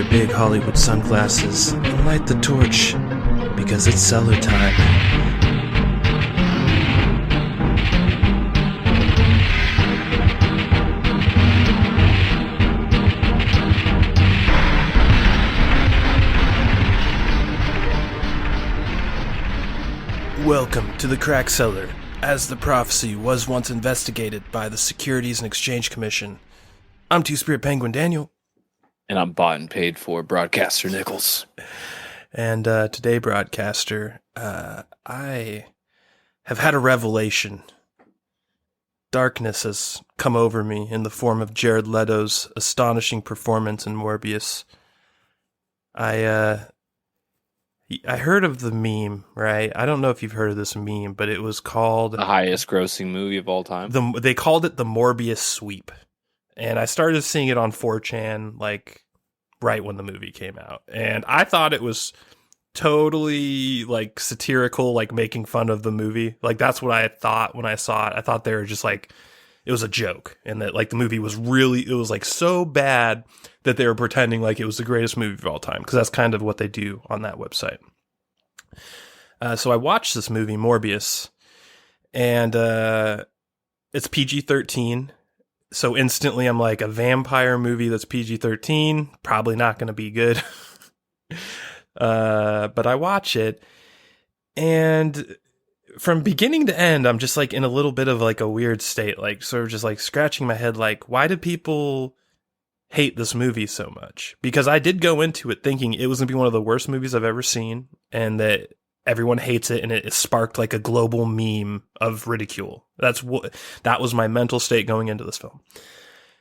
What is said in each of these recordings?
your big Hollywood sunglasses and light the torch, because it's cellar time. Welcome to the Crack Cellar, as the prophecy was once investigated by the Securities and Exchange Commission. I'm Two-Spirit Penguin Daniel. And I'm bought and paid for Broadcaster Nickels. And today, Broadcaster, I have had a revelation. Darkness has come over me in the form of Jared Leto's astonishing performance in Morbius. I heard of the meme, right? I don't know if you've heard of this meme, but it was called... The highest grossing movie of all time. They called it the Morbius Sweep. And I started seeing it on 4chan, like, right when the movie came out. And I thought it was totally, like, satirical, like, making fun of the movie. Like, that's what I thought when I saw it. I thought they were just, like, it was a joke. And that, like, the movie was really, it was, like, so bad that they were pretending like it was the greatest movie of all time. Because that's kind of what they do on that website. So I watched this movie, Morbius. And it's PG-13. So instantly I'm like, a vampire movie that's PG-13, probably not going to be good. But I watch it, and from beginning to end, I'm just like in a little bit of like a weird state, like sort of just like scratching my head, like, why do people hate this movie so much? Because I did go into it thinking it was going to be one of the worst movies I've ever seen, and that everyone hates it, and it sparked like a global meme of ridicule. That was my mental state going into this film.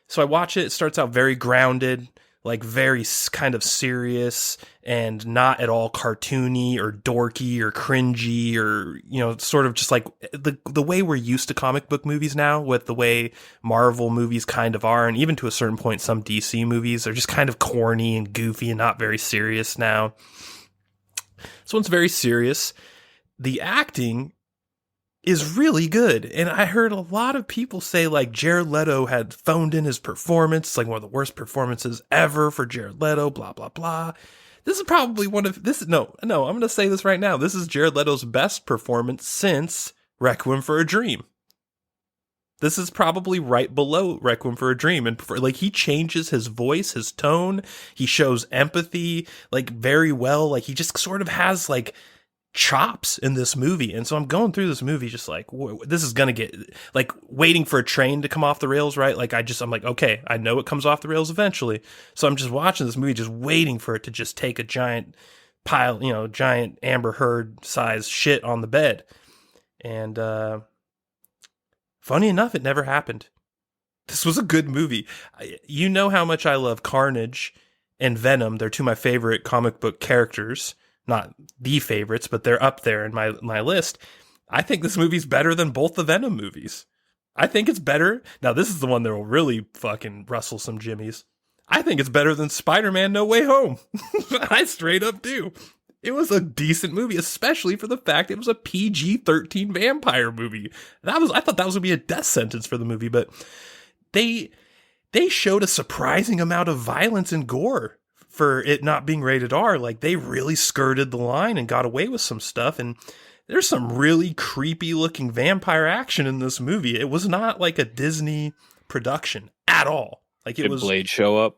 So I watch it. It starts out very grounded, like very kind of serious, and not at all cartoony or dorky or cringy, or, you know, sort of just like the way we're used to comic book movies now, with the way Marvel movies kind of are, and even to a certain point, some DC movies are just kind of corny and goofy and not very serious now. This one's very serious. The acting is really good. And I heard a lot of people say, like, Jared Leto had phoned in his performance. It's like one of the worst performances ever for Jared Leto, blah, blah, blah. This is probably one of this. No, I'm going to say this right now. This is Jared Leto's best performance since Requiem for a Dream. This is probably right below Requiem for a Dream. And like, he changes his voice, his tone. He shows empathy, like, very well. Like, he just sort of has, like, chops in this movie. And so I'm going through this movie just like, this is going to get, like, waiting for a train to come off the rails, right? Like, I'm like, okay, I know it comes off the rails eventually. So I'm just watching this movie, just waiting for it to just take a giant pile, you know, giant Amber Heard size shit on the bed. And, funny enough, it never happened. This was a good movie. You know how much I love Carnage and Venom. They're two of my favorite comic book characters. Not the favorites, but they're up there in my list. I think this movie's better than both the Venom movies. I think it's better. Now, this is the one that will really fucking rustle some jimmies. I think it's better than Spider-Man No Way Home. I straight up do. It was a decent movie, especially for the fact it was a PG-13 vampire movie. I thought that was going to be a death sentence for the movie, but they showed a surprising amount of violence and gore for it not being rated R. Like, they really skirted the line and got away with some stuff, and there's some really creepy looking vampire action in this movie. It was not like a Disney production at all. Like, Did Blade show up?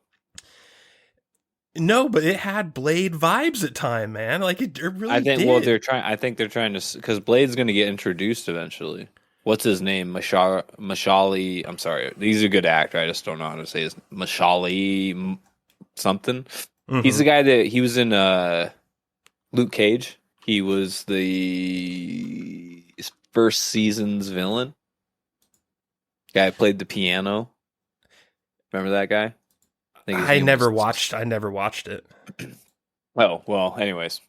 No, but it had Blade vibes at time, man. Like, it really I think, did. well, I think they're trying to, because Blade's going to get introduced eventually. What's his name? Mashali. I'm sorry. He's a good actor. I just don't know how to say his Mashali something. Mm-hmm. He's the guy that he was in Luke Cage. He was the first season's villain. Guy played the piano. Remember that guy? I never watched it. Oh, well, anyways.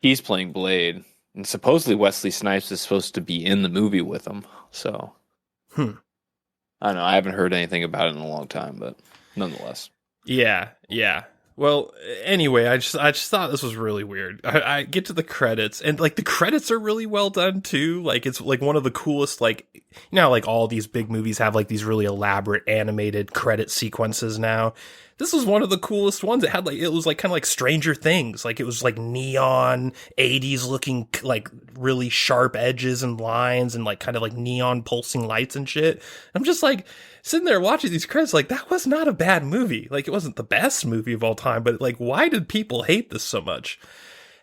He's playing Blade. And supposedly Wesley Snipes is supposed to be in the movie with him. So, I don't know. I haven't heard anything about it in a long time, but nonetheless. Yeah. Well, anyway, I just thought this was really weird. I get to the credits, and like the credits are really well done too. Like, it's like one of the coolest, like, you know, like all these big movies have like these really elaborate animated credit sequences now. This was one of the coolest ones. It was like kind of like Stranger Things. Like it was like neon 80s looking, like really sharp edges and lines and like kind of like neon pulsing lights and shit. I'm just like sitting there watching these credits like that was not a bad movie. Like it wasn't the best movie of all time, but like why did people hate this so much?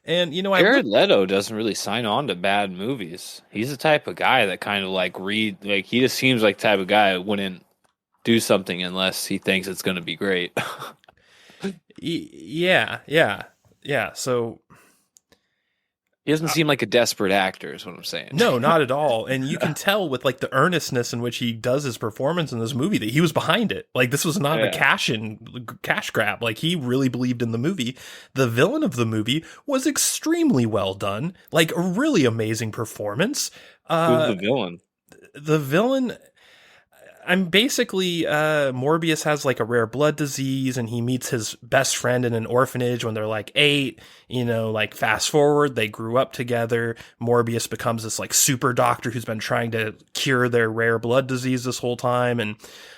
And Jared Leto doesn't really sign on to bad movies. He's the type of guy that kind of like he just seems like the type of guy that wouldn't do something unless he thinks it's going to be great. Yeah. So he doesn't seem like a desperate actor is what I'm saying. No, not at all. And you can tell with like the earnestness in which he does his performance in this movie that he was behind it. Like this was not a cash grab. Like he really believed in the movie. The villain of the movie was extremely well done. Like a really amazing performance. Who's the villain? The villain, I'm basically, Morbius has like a rare blood disease and he meets his best friend in an orphanage when they're like 8, like fast forward, they grew up together. Morbius becomes this like super doctor who's been trying to cure their rare blood disease this whole time. And,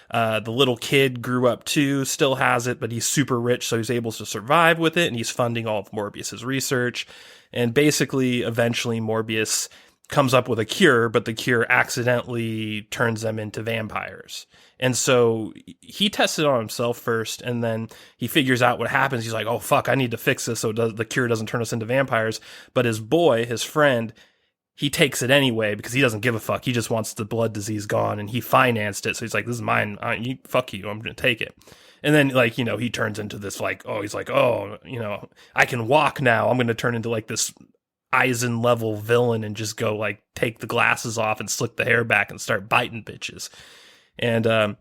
the little kid grew up too, still has it, but he's super rich. So he's able to survive with it. And he's funding all of Morbius's research. And basically, eventually Morbius comes up with a cure, but the cure accidentally turns them into vampires. And so he tests it on himself first, and then he figures out what happens. He's like, oh, fuck, I need to fix this so the cure doesn't turn us into vampires. But his boy, his friend, he takes it anyway because he doesn't give a fuck. He just wants the blood disease gone, and he financed it. So he's like, this is mine. Fuck you. I'm going to take it. And then, like, he turns into this, like, he's like, I can walk now. I'm going to turn into, like, this Eisen level villain and just go like take the glasses off and slick the hair back and start biting bitches. And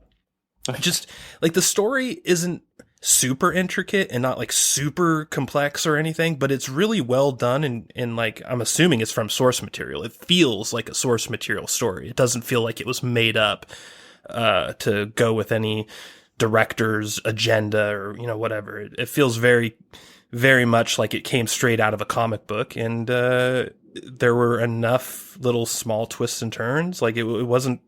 just like the story isn't super intricate and not like super complex or anything, but it's really well done. And like, I'm assuming it's from source material. It feels like a source material story. It doesn't feel like it was made up to go with any director's agenda or, whatever. It feels very, very much like it came straight out of a comic book, and there were enough little small twists and turns. Like it wasn't,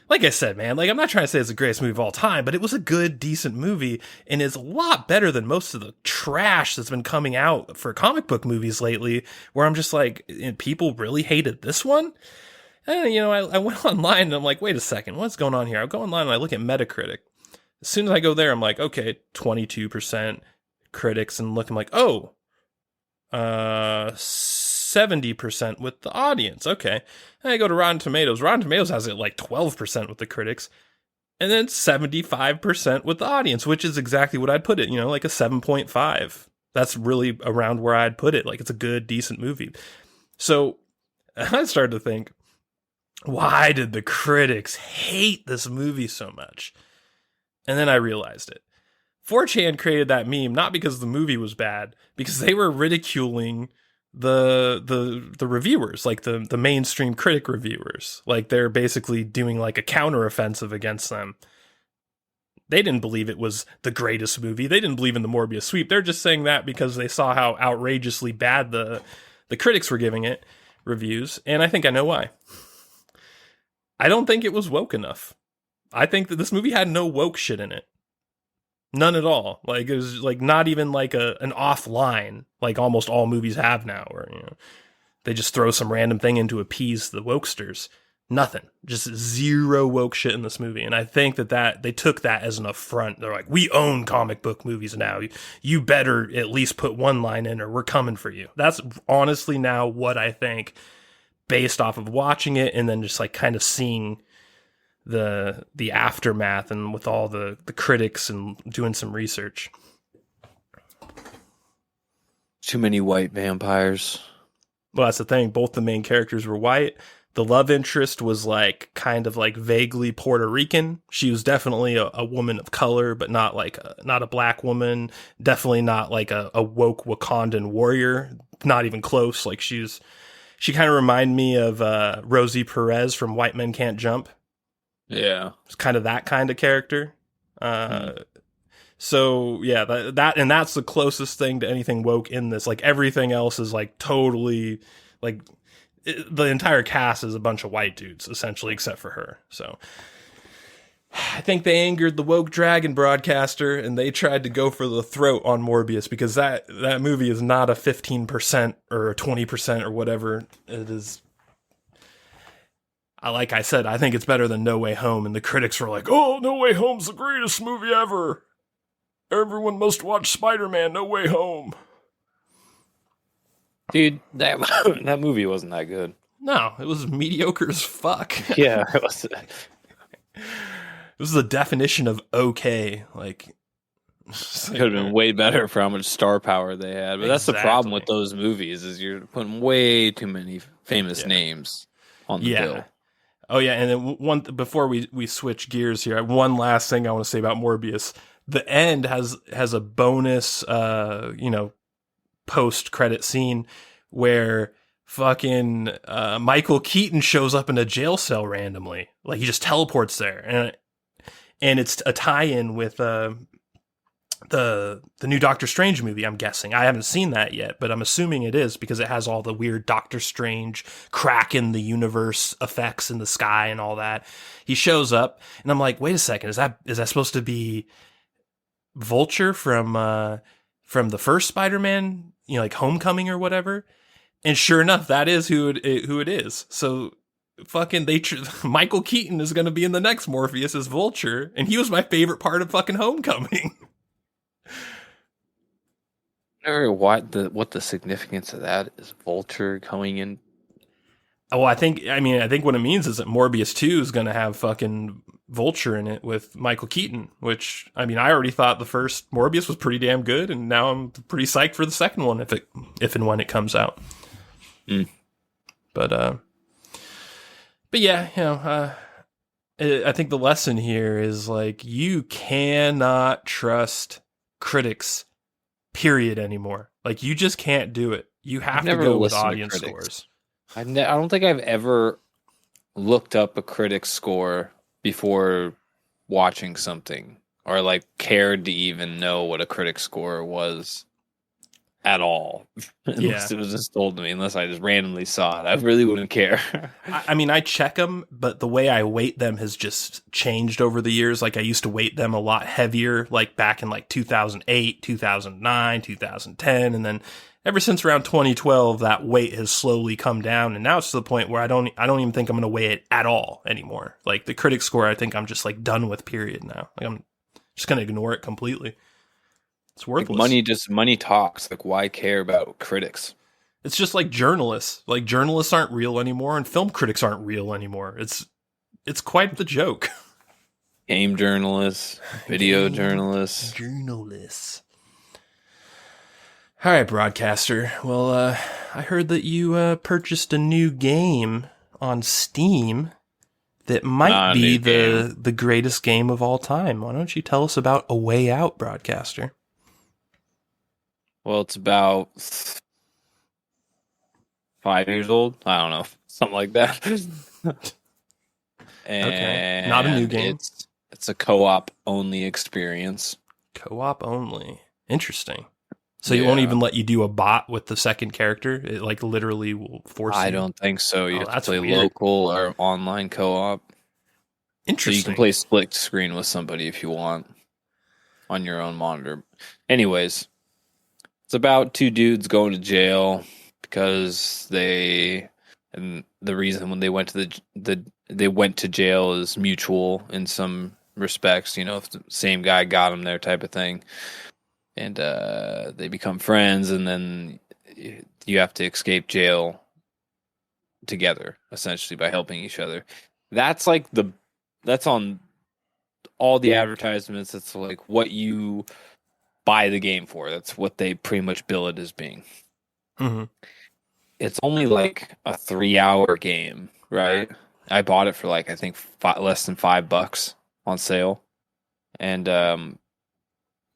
like I said, man, like I'm not trying to say it's the greatest movie of all time, but it was a good, decent movie, and it's a lot better than most of the trash that's been coming out for comic book movies lately, where I'm just like, people really hated this one? And, I went online and I'm like, wait a second, what's going on here? I go online and I look at Metacritic. As soon as I go there, I'm like, okay, 22%. Critics, and looking like 70% with the audience. Okay. And I go to Rotten Tomatoes. Rotten Tomatoes has it like 12% with the critics, and then 75% with the audience, which is exactly what I'd put it, like a 7.5. That's really around where I'd put it. Like it's a good, decent movie. So I started to think, why did the critics hate this movie so much? And then I realized it. 4chan created that meme not because the movie was bad, because they were ridiculing the reviewers, like the mainstream critic reviewers. Like they're basically doing like a counteroffensive against them. They didn't believe it was the greatest movie. They didn't believe in the Morbius Sweep. They're just saying that because they saw how outrageously bad the critics were giving it reviews, and I think I know why. I don't think it was woke enough. I think that this movie had no woke shit in it. None at all. Like it was like not even like an offline, like almost all movies have now, where they just throw some random thing in to appease the wokesters. Nothing. Just zero woke shit in this movie. And I think that they took that as an affront. They're like, we own comic book movies now. You better at least put one line in or we're coming for you. That's honestly now what I think, based off of watching it and then just like kind of seeing the aftermath and with all the critics and doing some research. Too many white vampires. Well, that's the thing. Both the main characters were white. The love interest was like kind of like vaguely Puerto Rican. She was definitely a woman of color, but not like not a black woman. Definitely not like a woke Wakandan warrior. Not even close. Like she kind of reminded me of Rosie Perez from White Men Can't Jump. Yeah. It's kind of that kind of character. So yeah, that and that's the closest thing to anything woke in this. Like everything else is like totally like the entire cast is a bunch of white dudes essentially, except for her. So I think they angered the woke dragon broadcaster, and they tried to go for the throat on Morbius, because that movie is not a 15% or a 20% or whatever it is. Like I said, I think it's better than No Way Home, and the critics were like, "Oh, No Way Home's the greatest movie ever. Everyone must watch Spider-Man No Way Home." Dude, that movie wasn't that good. No, it was mediocre as fuck. Yeah, it was. It was the definition of okay. Like, It could have been way better for how much star power they had. But that's the problem with those movies, is you're putting way too many famous names on the bill. Oh yeah, and then before we switch gears here, one last thing I want to say about Morbius. The end has a bonus post credit scene where fucking Michael Keaton shows up in a jail cell randomly. Like, he just teleports there, and it's a tie-in with the new Doctor Strange movie, I'm guessing. I haven't seen that yet, but I'm assuming it is, because it has all the weird Doctor Strange crack in the universe effects in the sky and all that. He shows up, and I'm like, wait a second, is that supposed to be Vulture from the first Spider-Man, like Homecoming or whatever? And sure enough, that is who it is. So fucking Michael Keaton is going to be in the next Morpheus as Vulture, and he was my favorite part of fucking Homecoming. What the significance of that is? Vulture coming in. Oh, I think what it means is that Morbius 2 is going to have fucking Vulture in it with Michael Keaton, which, I already thought the first Morbius was pretty damn good, and now I'm pretty psyched for the second one if and when it comes out. But yeah, I think the lesson here is, like, you cannot trust critics, period, anymore. Like, you just can't do it. You have to go with audience scores. I don't think I've ever looked up a critic score before watching something, or like cared to even know what a critic score was at all. Unless it was just told to me, unless I just randomly saw it. I really wouldn't care. I check them, but the way I weight them has just changed over the years. Like, I used to weight them a lot heavier, like back in like 2008, 2009, 2010, and then ever since around 2012, that weight has slowly come down, and now it's to the point where I don't even think I'm going to weigh it at all anymore. Like, the critic score, I think I'm just like done with, period, now. Like, I'm just going to ignore it completely. It's worthless. Like, money talks. Like, why care about critics? It's just like journalists. Like, journalists aren't real anymore, and film critics aren't real anymore. It's quite the joke. Game journalists, video journalists. All right, broadcaster. Well, I heard that you purchased a new game on Steam that might be the greatest game of all time. Why don't you tell us about A Way Out, broadcaster? Well, it's about 5 years old. I don't know, something like that. And okay, not a new game. It's a co-op only experience. Co-op only. Interesting. So you won't even let you do a bot with the second character? It like literally will force you? I don't think so. You have to play weird. local or online co-op. Interesting. So you can play split screen with somebody if you want on your own monitor. Anyways, it's about two dudes going to jail because and the reason when they went to they went to jail is mutual in some respects. If the same guy got them there, type of thing. And they become friends, and then you have to escape jail together, essentially, by helping each other. That's like that's on all the advertisements. It's like what you buy the game for. That's what they pretty much bill it as being. Mm-hmm. It's only like a 3-hour game, right? I bought it for like, I think less than $5 on sale. And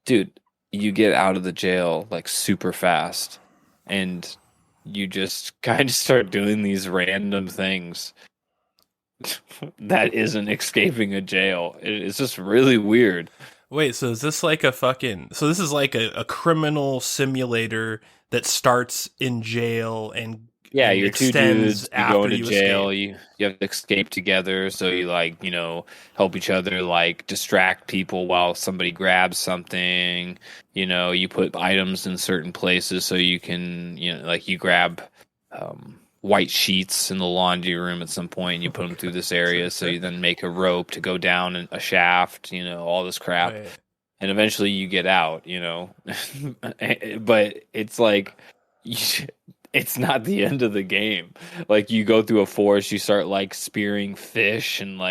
dude, you get out of the jail like super fast, and you just kind of start doing these random things that isn't escaping a jail. It's just really weird. Wait, so is this like so this is like a criminal simulator that starts in jail and Yeah, and you're two extends dudes. You go after into you jail. escape. You have to escape together. So you help each other distract people while somebody grabs something. You put items in certain places so you can you grab white sheets in the laundry room at some point. And you put them through this area. So you then make a rope to go down a shaft. All this crap, Wait. and eventually you get out. But it's like. It's not the end of the game. Like you go through a forest, you start spearing fish and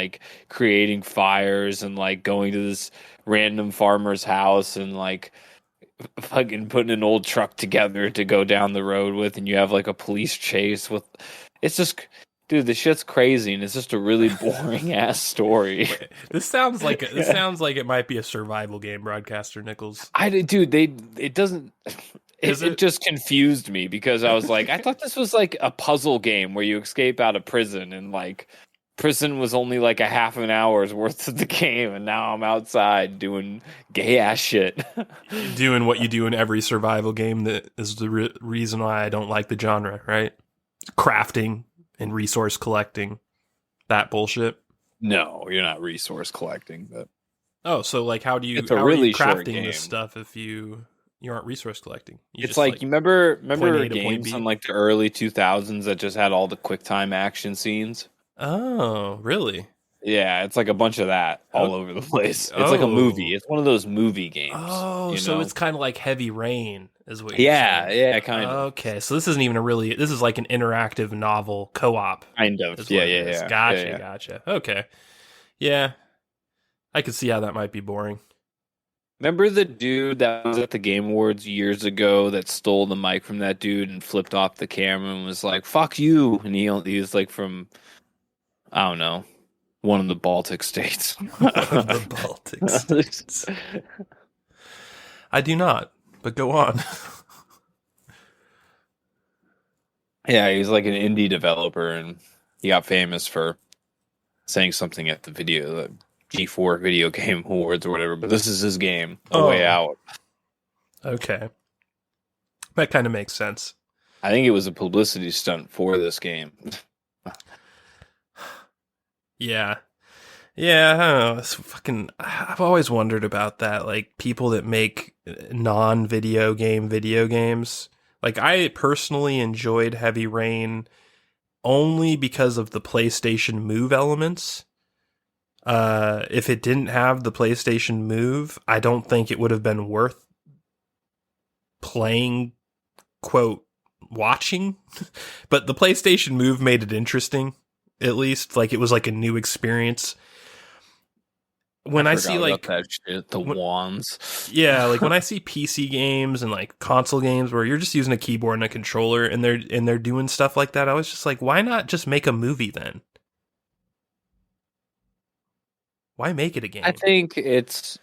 creating fires and going to this random farmer's house and fucking putting an old truck together to go down the road with, and you have a police chase with. It's just, dude, this shit's crazy, and it's just a really boring ass story. This sounds like it might be a survival game, Broadcaster Nickels. It doesn't. It just confused me because I was like, I thought this was a puzzle game where you escape out of prison, and prison was only a half an hour's worth of the game, and now I'm outside doing gay ass shit. Doing what you do in every survival game that is the reason why I don't like the genre, right? Crafting and resource collecting, that bullshit. No, you're not resource collecting, but so how do you? It's a how really are you crafting short game. This stuff if you aren't resource collecting? It's you remember A to games point in the early 2000s that just had all the quick time action scenes? Oh, really? Yeah, it's a bunch of that all over the place. It's like a movie. It's one of those movie games. Oh, so it's kind of like Heavy Rain, is what you're saying. Yeah, kind of. Okay, so this isn't even this is like an interactive novel co-op. Kind of. Yeah. Gotcha. Okay. Yeah. I could see how that might be boring. Remember the dude that was at the Game Awards years ago that stole the mic from that dude and flipped off the camera and was like, "Fuck you." And he was from, I don't know, one of the Baltic states. The Baltic states. I do not, but go on. Yeah, he's an indie developer, and he got famous for saying something at the G4 Video Game Awards or whatever. But this is his game, A Way Out. Okay. That kind of makes sense. I think it was a publicity stunt for this game. Yeah. Yeah, I don't know. It's I've always wondered about that. People that make non-video video games. I personally enjoyed Heavy Rain only because of the PlayStation Move elements. If it didn't have the PlayStation Move, I don't think it would have been worth playing, quote, watching. But the PlayStation Move made it interesting, at least. It was a new experience. When I see that shit, wands. Yeah, when I see PC games and console games where you're just using a keyboard and a controller and they're doing stuff like that, I was just why not just make a movie then? Why make it a game? I think it's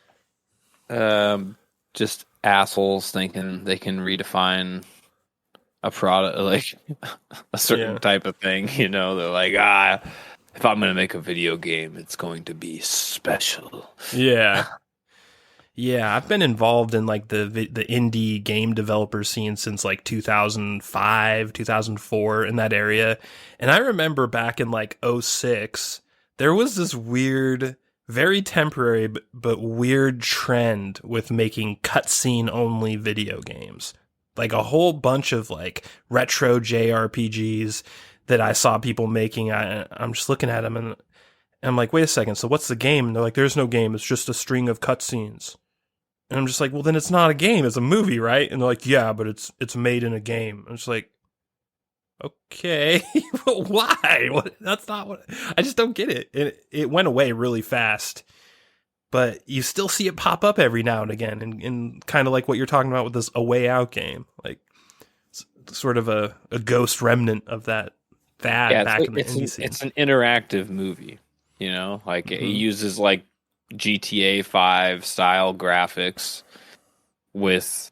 just assholes thinking they can redefine a product, a certain type of thing. They're if I'm going to make a video game, it's going to be special. Yeah. Yeah, I've been involved in the indie game developer scene since 2005, 2004 in that area. And I remember back in 2006, there was this weird, very temporary but weird trend with making cutscene only video games. A whole bunch of retro JRPGs that I saw people making. I'm just looking at them and I'm like, wait a second, so what's the game? And they're like, there's no game, it's just a string of cutscenes. And I'm just like, well, then it's not a game, it's a movie, right? And they're like, yeah, but it's made in a game. I'm just like, okay, but why? That's not what... I just don't get it. It went away really fast, but you still see it pop up every now and again, and kind of like what you're talking about with this A Way Out game, sort of a ghost remnant of that fad back in the indie scene. It's an interactive movie, it uses GTA 5 style graphics with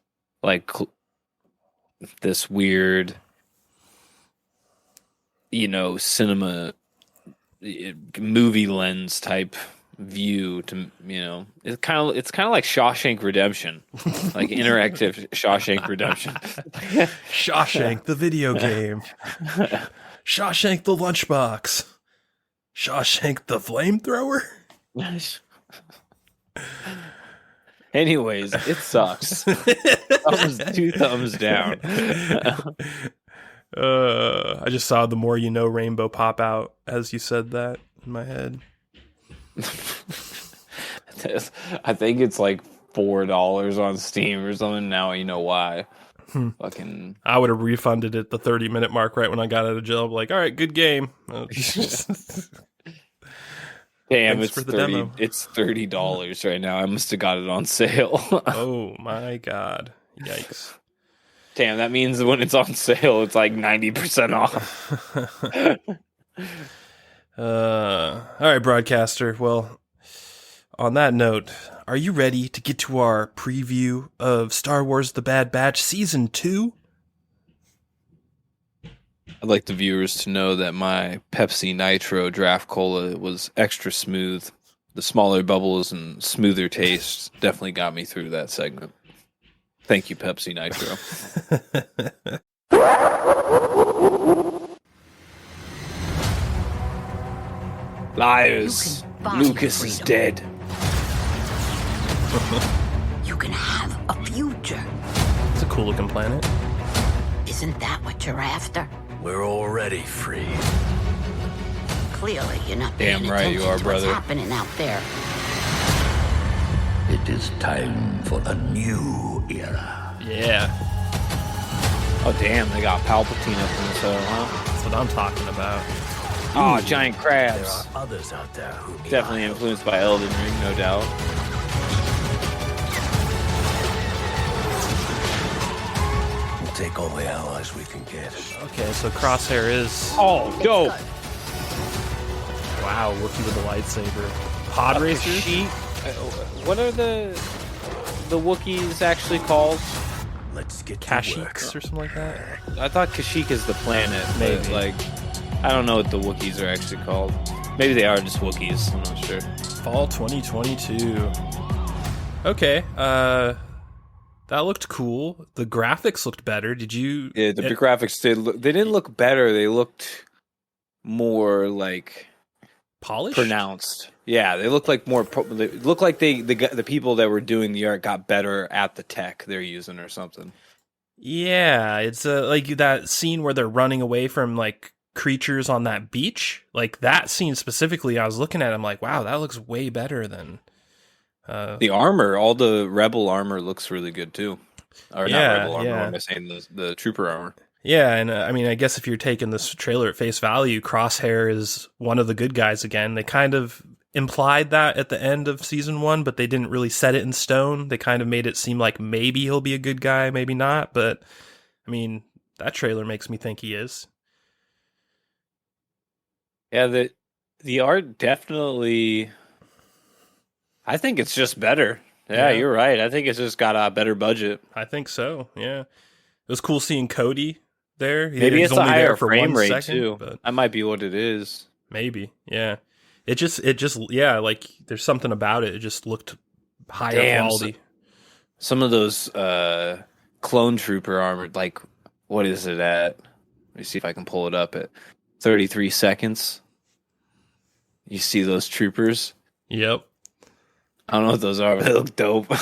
this weird, cinema movie lens type view to, it's kind of like Shawshank Redemption, like interactive Shawshank Redemption. Shawshank the video game. Shawshank the lunchbox. Shawshank the flamethrower. Anyways, it sucks. Two thumbs down. I just saw the More You Know rainbow pop out as you said that in my head. I think it's like $4 on Steam or something. Now you know why. Fucking. I would have refunded it the 30-minute mark right when I got out of jail. Like, all right, good game. Damn, Thanks it's for the 30. demo. It's $30 right now. I must have got it on sale. Oh my god! Yikes! Damn, that means when it's on sale, it's like 90% off. All right, broadcaster. Well, on that note, are you ready to get to our preview of Star Wars: The Bad Batch Season 2? I'd like the viewers to know that my Pepsi Nitro Draft Cola was extra smooth. The smaller bubbles and smoother taste definitely got me through that segment. Thank you, Pepsi Nitro. Liars. Lucas is dead. You can have a future. It's a cool looking planet. Isn't that what you're after? We're already free. Clearly, you're not Damn paying right you attention are, to brother. what's happening out there. It is time for a new era. Yeah, Oh, damn, they got Palpatine up in this hole, huh? that's what I'm talking about. Oh, giant There crabs. are others out there who need Definitely our help. influenced by Elden Ring, no doubt. We'll take all the allies we can get. Okay, so Crosshair is Oh, dope. wow, Wookiee with a lightsaber. Pod racers. Kashyyyk. What are the Wookiees actually called? Let's get to Kashyyyks work. or something like that. I thought Kashyyyk is the planet, Maybe. but like, I don't know what the Wookiees are actually called. Maybe they are just Wookiees. I'm not sure. Fall 2022. Okay, that looked cool. The graphics looked better. Did you? Yeah, the graphics they didn't look better. They looked more like Polished? pronounced. Yeah, they look like more. They look like the people that were doing the art got better at the tech they're using or something. Yeah, it's like that scene where they're running away from like creatures on that beach. Like that scene specifically, I was looking at. I'm like, wow, that looks way better than. The armor, all the rebel armor looks really good too. Or Yeah, not rebel armor. yeah. What am I saying? The trooper armor. Yeah, and I mean, I guess if you're taking this trailer at face value, Crosshair is one of the good guys again. They kind of implied that at the end of season 1, but they didn't really set it in stone. They kind of made it seem like maybe he'll be a good guy, maybe not. But I mean, that trailer makes me think he is. Yeah, the art definitely. I think it's just better. Yeah, Yeah. you're right. I think it's just got a better budget. I think so. Yeah, it was cool seeing Cody there. Maybe He's it's a only there higher for frame 1 rate second, too. but That might be what it is. maybe, yeah. It just, yeah. Like there's something about it. It just looked higher Damn, quality. Some of those clone trooper armor, like what is it at? Let me see if I can pull it up at 33 seconds. You see those troopers? Yep. I don't know what those are, but they look dope.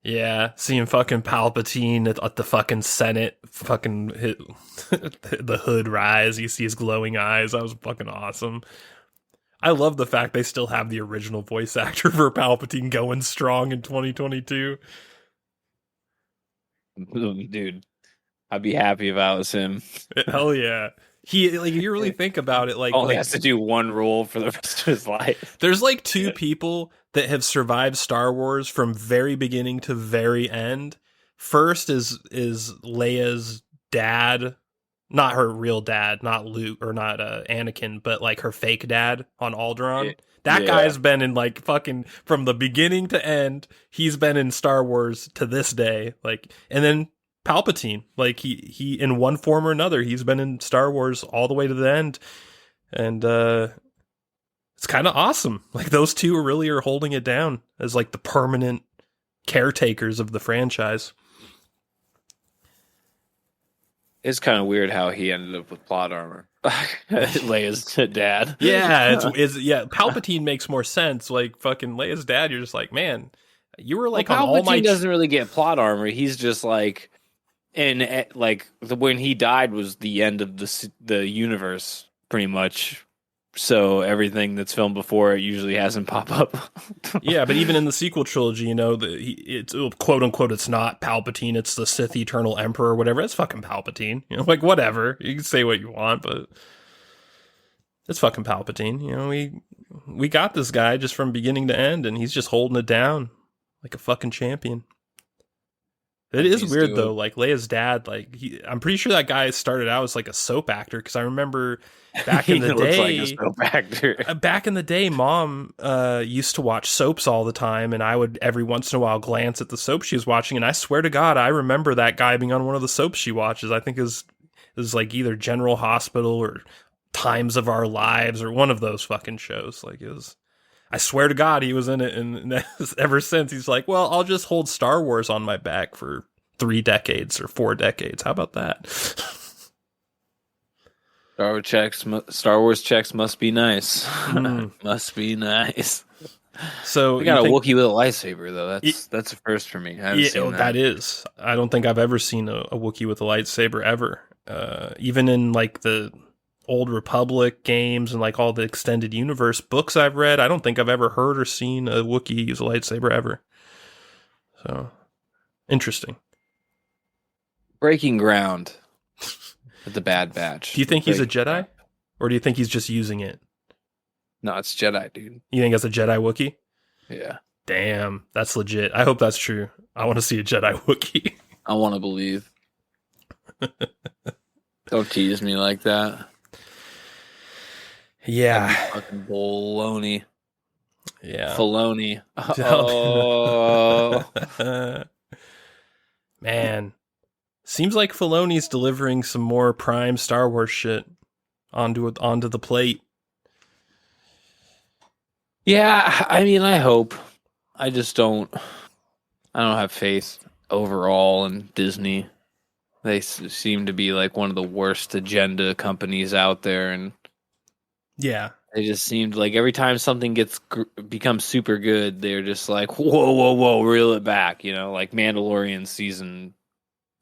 Yeah, seeing fucking Palpatine at the fucking Senate, fucking hit the hood rise. You see his glowing eyes. That was fucking awesome. I love the fact they still have the original voice actor for Palpatine going strong in 2022. Dude, I'd be happy if I was him. Hell yeah. He, like, if you really think about it, like, Only has to do one role for the rest of his life. there's like 2 people that have survived Star Wars from very beginning to very end. First is Leia's dad, not her real dad, not Luke or not Anakin, but like her fake dad on Alderaan. Yeah. That Yeah. guy's been in like fucking from the beginning to end. He's been in Star Wars to this day. Like, and then Palpatine, like he in one form or another, he's been in Star Wars all the way to the end. And it's kind of awesome. Like those two really are holding it down as like the permanent caretakers of the franchise. It's kind of weird how he ended up with plot armor. Leia's dad. Yeah, Palpatine makes more sense. Like fucking Leia's dad, you're just like, man, you were like on all my. Palpatine doesn't really get plot armor. He's just like, and like when he died was the end of the universe, pretty much. So everything that's filmed before it usually has him pop up. Yeah, but even in the sequel trilogy, you know, it's quote unquote, it's not Palpatine, it's the Sith Eternal Emperor or whatever. It's fucking Palpatine. You know, like whatever. You can say what you want, but it's fucking Palpatine. You know, we got this guy just from beginning to end, and he's just holding it down like a fucking champion. It is weird though. Like Leia's dad, like I'm pretty sure that guy started out as like a soap actor because I remember back in the day, like a soap actor. Back in the day, Mom used to watch soaps all the time, and I would every once in a while glance at the soap she was watching, and I swear to God, I remember that guy being on one of the soaps she watches. I think it was like either General Hospital or Times of Our Lives or one of those fucking shows. Like it was. I swear to God, he was in it, and ever since he's like, well, I'll just hold Star Wars on my back for 3 decades or 4 decades. How about that? Star Wars checks must be nice. Must be nice. So I got a Wookiee with a lightsaber though. That's a first for me. I haven't seen that. That is. I don't think I've ever seen a Wookiee with a lightsaber ever. Even in like the Old Republic games and like all the extended universe books I've read, I don't think I've ever heard or seen a Wookiee use a lightsaber ever. So interesting. Breaking ground with the Bad Batch. Do you think he's a Jedi? Or do you think he's just using it? No, it's Jedi, dude. You think it's a Jedi Wookiee? Yeah. Damn, that's legit. I hope that's true. I want to see a Jedi Wookiee. I want to believe. Don't tease me like that. Yeah. Fucking baloney. Yeah. Filoni. Oh. Man. Seems like Filoni's delivering some more prime Star Wars shit onto the plate. Yeah, I mean, I hope. I don't have faith overall in Disney. They seem to be like one of the worst agenda companies out there, and yeah, they just seemed like every time something becomes super good, they're just like, whoa, reel it back, you know, like Mandalorian season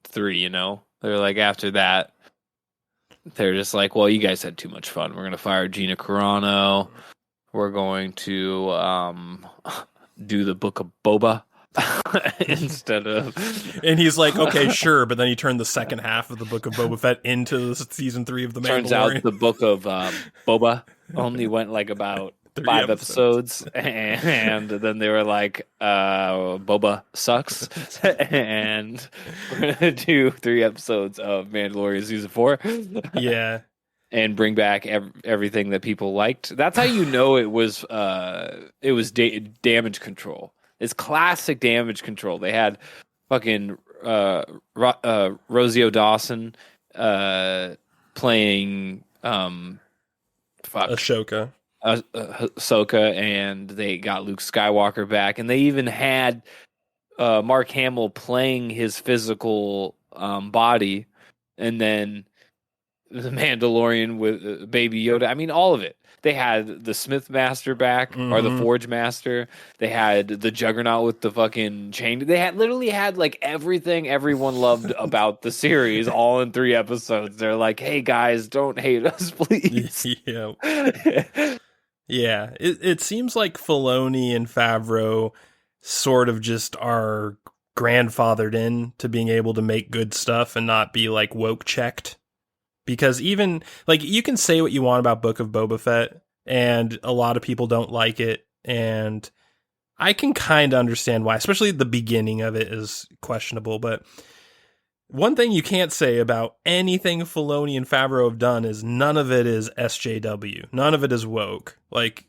3, you know, they're like after that, they're just like, well, you guys had too much fun. We're going to fire Gina Carano. We're going to do the Book of Boba instead of. And he's like, okay, sure. But then he turned the second half of the Book of Boba Fett into season 3 of the Mandalorian. Turns out the Book of Boba only went like about 5 episodes. And then they were like, Boba sucks. And we're going to do 3 episodes of Mandalorian season 4. Yeah. And bring back everything that people liked. That's how you know it was damage control. It's classic damage control. They had fucking Rosie O'Dawson playing Ahsoka. Ahsoka, and they got Luke Skywalker back, and they even had Mark Hamill playing his physical body, and then the Mandalorian with Baby Yoda. I mean, all of it. They had the Smith Master back, or the Forge Master. They had the Juggernaut with the fucking chain. They literally had like everything everyone loved about the series all in 3 episodes. They're like, hey guys, don't hate us, please. Yeah. Yeah. It seems like Filoni and Favreau sort of just are grandfathered in to being able to make good stuff and not be like woke checked. Because even, like, you can say what you want about Book of Boba Fett, and a lot of people don't like it, and I can kind of understand why, especially the beginning of it is questionable, but one thing you can't say about anything Filoni and Favreau have done is none of it is SJW. None of it is woke. Like,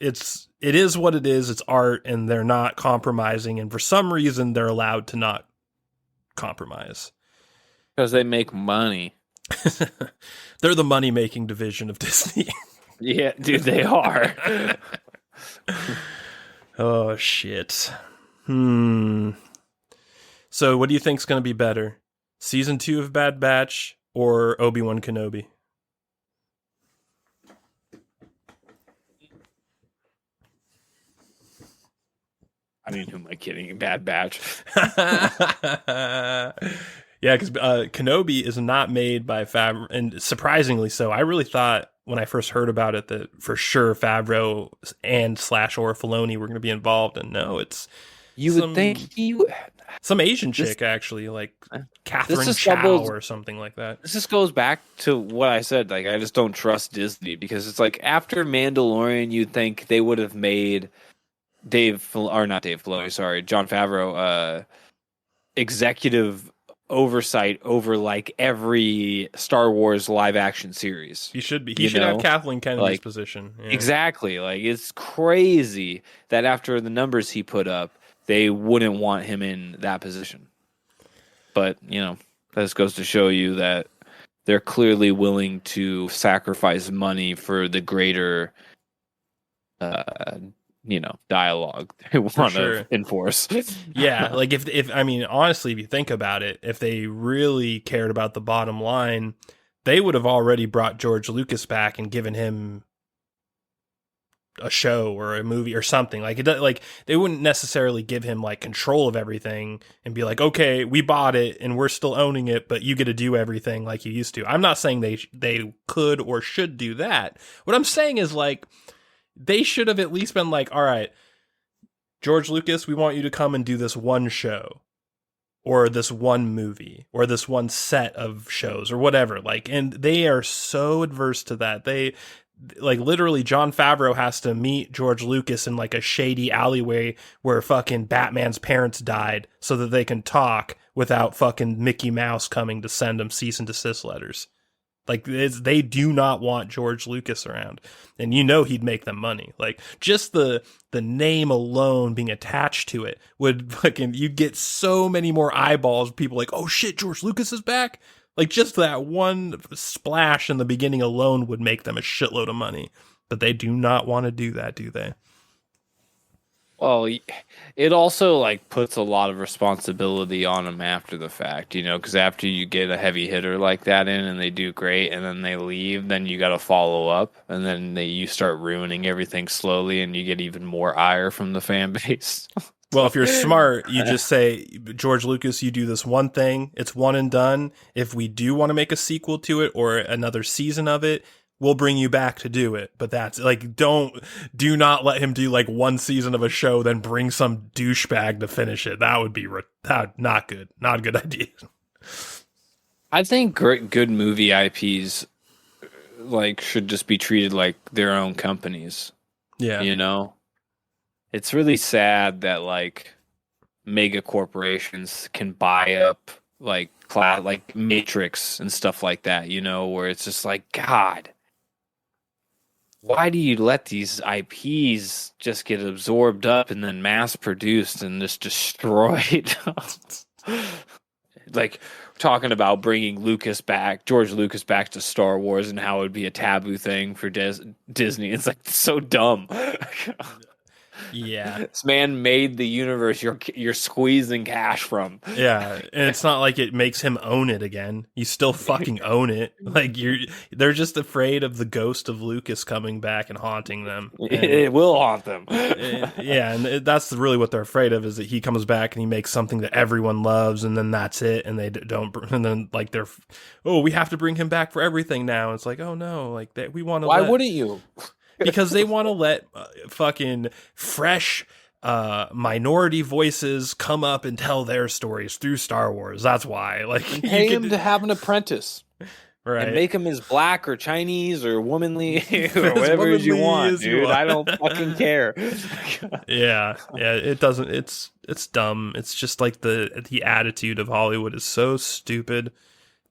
it is what it is, it's art, and they're not compromising, and for some reason, they're allowed to not compromise. Because they make money. They're the money-making division of Disney. Yeah, dude, they are. Oh shit. So what do you think's going to be better? Season 2 of Bad Batch or Obi-Wan Kenobi? I mean, who am I kidding? Bad Batch. Yeah, because Kenobi is not made by Favreau, and surprisingly so. I really thought when I first heard about it that for sure Favreau and / or Filoni were going to be involved, and no, it's You would think some Asian chick actually, like Catherine Chow or something like that. This just goes back to what I said. Like, I just don't trust Disney because it's like after Mandalorian, you'd think they would have made John Favreau, executive oversight over like every Star Wars live action series. He should be. He should have Kathleen Kennedy's position. Yeah. Exactly. Like, it's crazy that after the numbers he put up, they wouldn't want him in that position. But, this goes to show you that they're clearly willing to sacrifice money for the greater dialogue they want to enforce. Yeah, like if I mean, honestly, if you think about it, if they really cared about the bottom line, they would have already brought George Lucas back and given him a show or a movie or something. Like they wouldn't necessarily give him like control of everything and be like, okay, we bought it and we're still owning it, but you get to do everything like you used to. I'm not saying they could or should do that. What I'm saying is like, they should have at least been like, all right, George Lucas, we want you to come and do this one show or this one movie or this one set of shows or whatever. Like, and they are so adverse to that. They like literally Jon Favreau has to meet George Lucas in like a shady alleyway where fucking Batman's parents died so that they can talk without fucking Mickey Mouse coming to send them cease and desist letters. Like, they do not want George Lucas around. And he'd make them money. Like, just the name alone being attached to it would fucking, you'd get so many more eyeballs. People like, oh shit, George Lucas is back? Like, just that one splash in the beginning alone would make them a shitload of money. But they do not want to do that, do they? Well, it also like puts a lot of responsibility on them after the fact, because after you get a heavy hitter like that in and they do great and then they leave, then you got to follow up and then you start ruining everything slowly and you get even more ire from the fan base. Well, if you're smart, you just say, George Lucas, you do this one thing. It's one and done. If we do want to make a sequel to it or another season of it, we'll bring you back to do it. But that's like, do not let him do like one season of a show, then bring some douchebag to finish it. That would be not good. Not a good idea. I think good movie IPs like should just be treated like their own companies. Yeah. It's really sad that like mega corporations can buy up like Matrix and stuff like that, where it's just like, God, why do you let these IPs just get absorbed up and then mass produced and just destroyed? Like, we're talking about bringing George Lucas back to Star Wars and how it would be a taboo thing for Disney. It's like so dumb. Yeah, this man made the universe you're squeezing cash from. Yeah, and it's not like it makes him own it again. You still fucking own it. Like they're just afraid of the ghost of Lucas coming back and haunting them. And it will haunt them. That's really what they're afraid of, is that he comes back and he makes something that everyone loves, and then that's it. And they don't. And then like we have to bring him back for everything now. It's like, oh no, like we want to. Why wouldn't you? Because they want to let fucking fresh minority voices come up and tell their stories through Star Wars. That's why. Like, pay him to have an apprentice. Right. And make him as black or Chinese or womanly or whatever you want, dude. I don't fucking care. Yeah. It doesn't. It's dumb. It's just like the attitude of Hollywood is so stupid,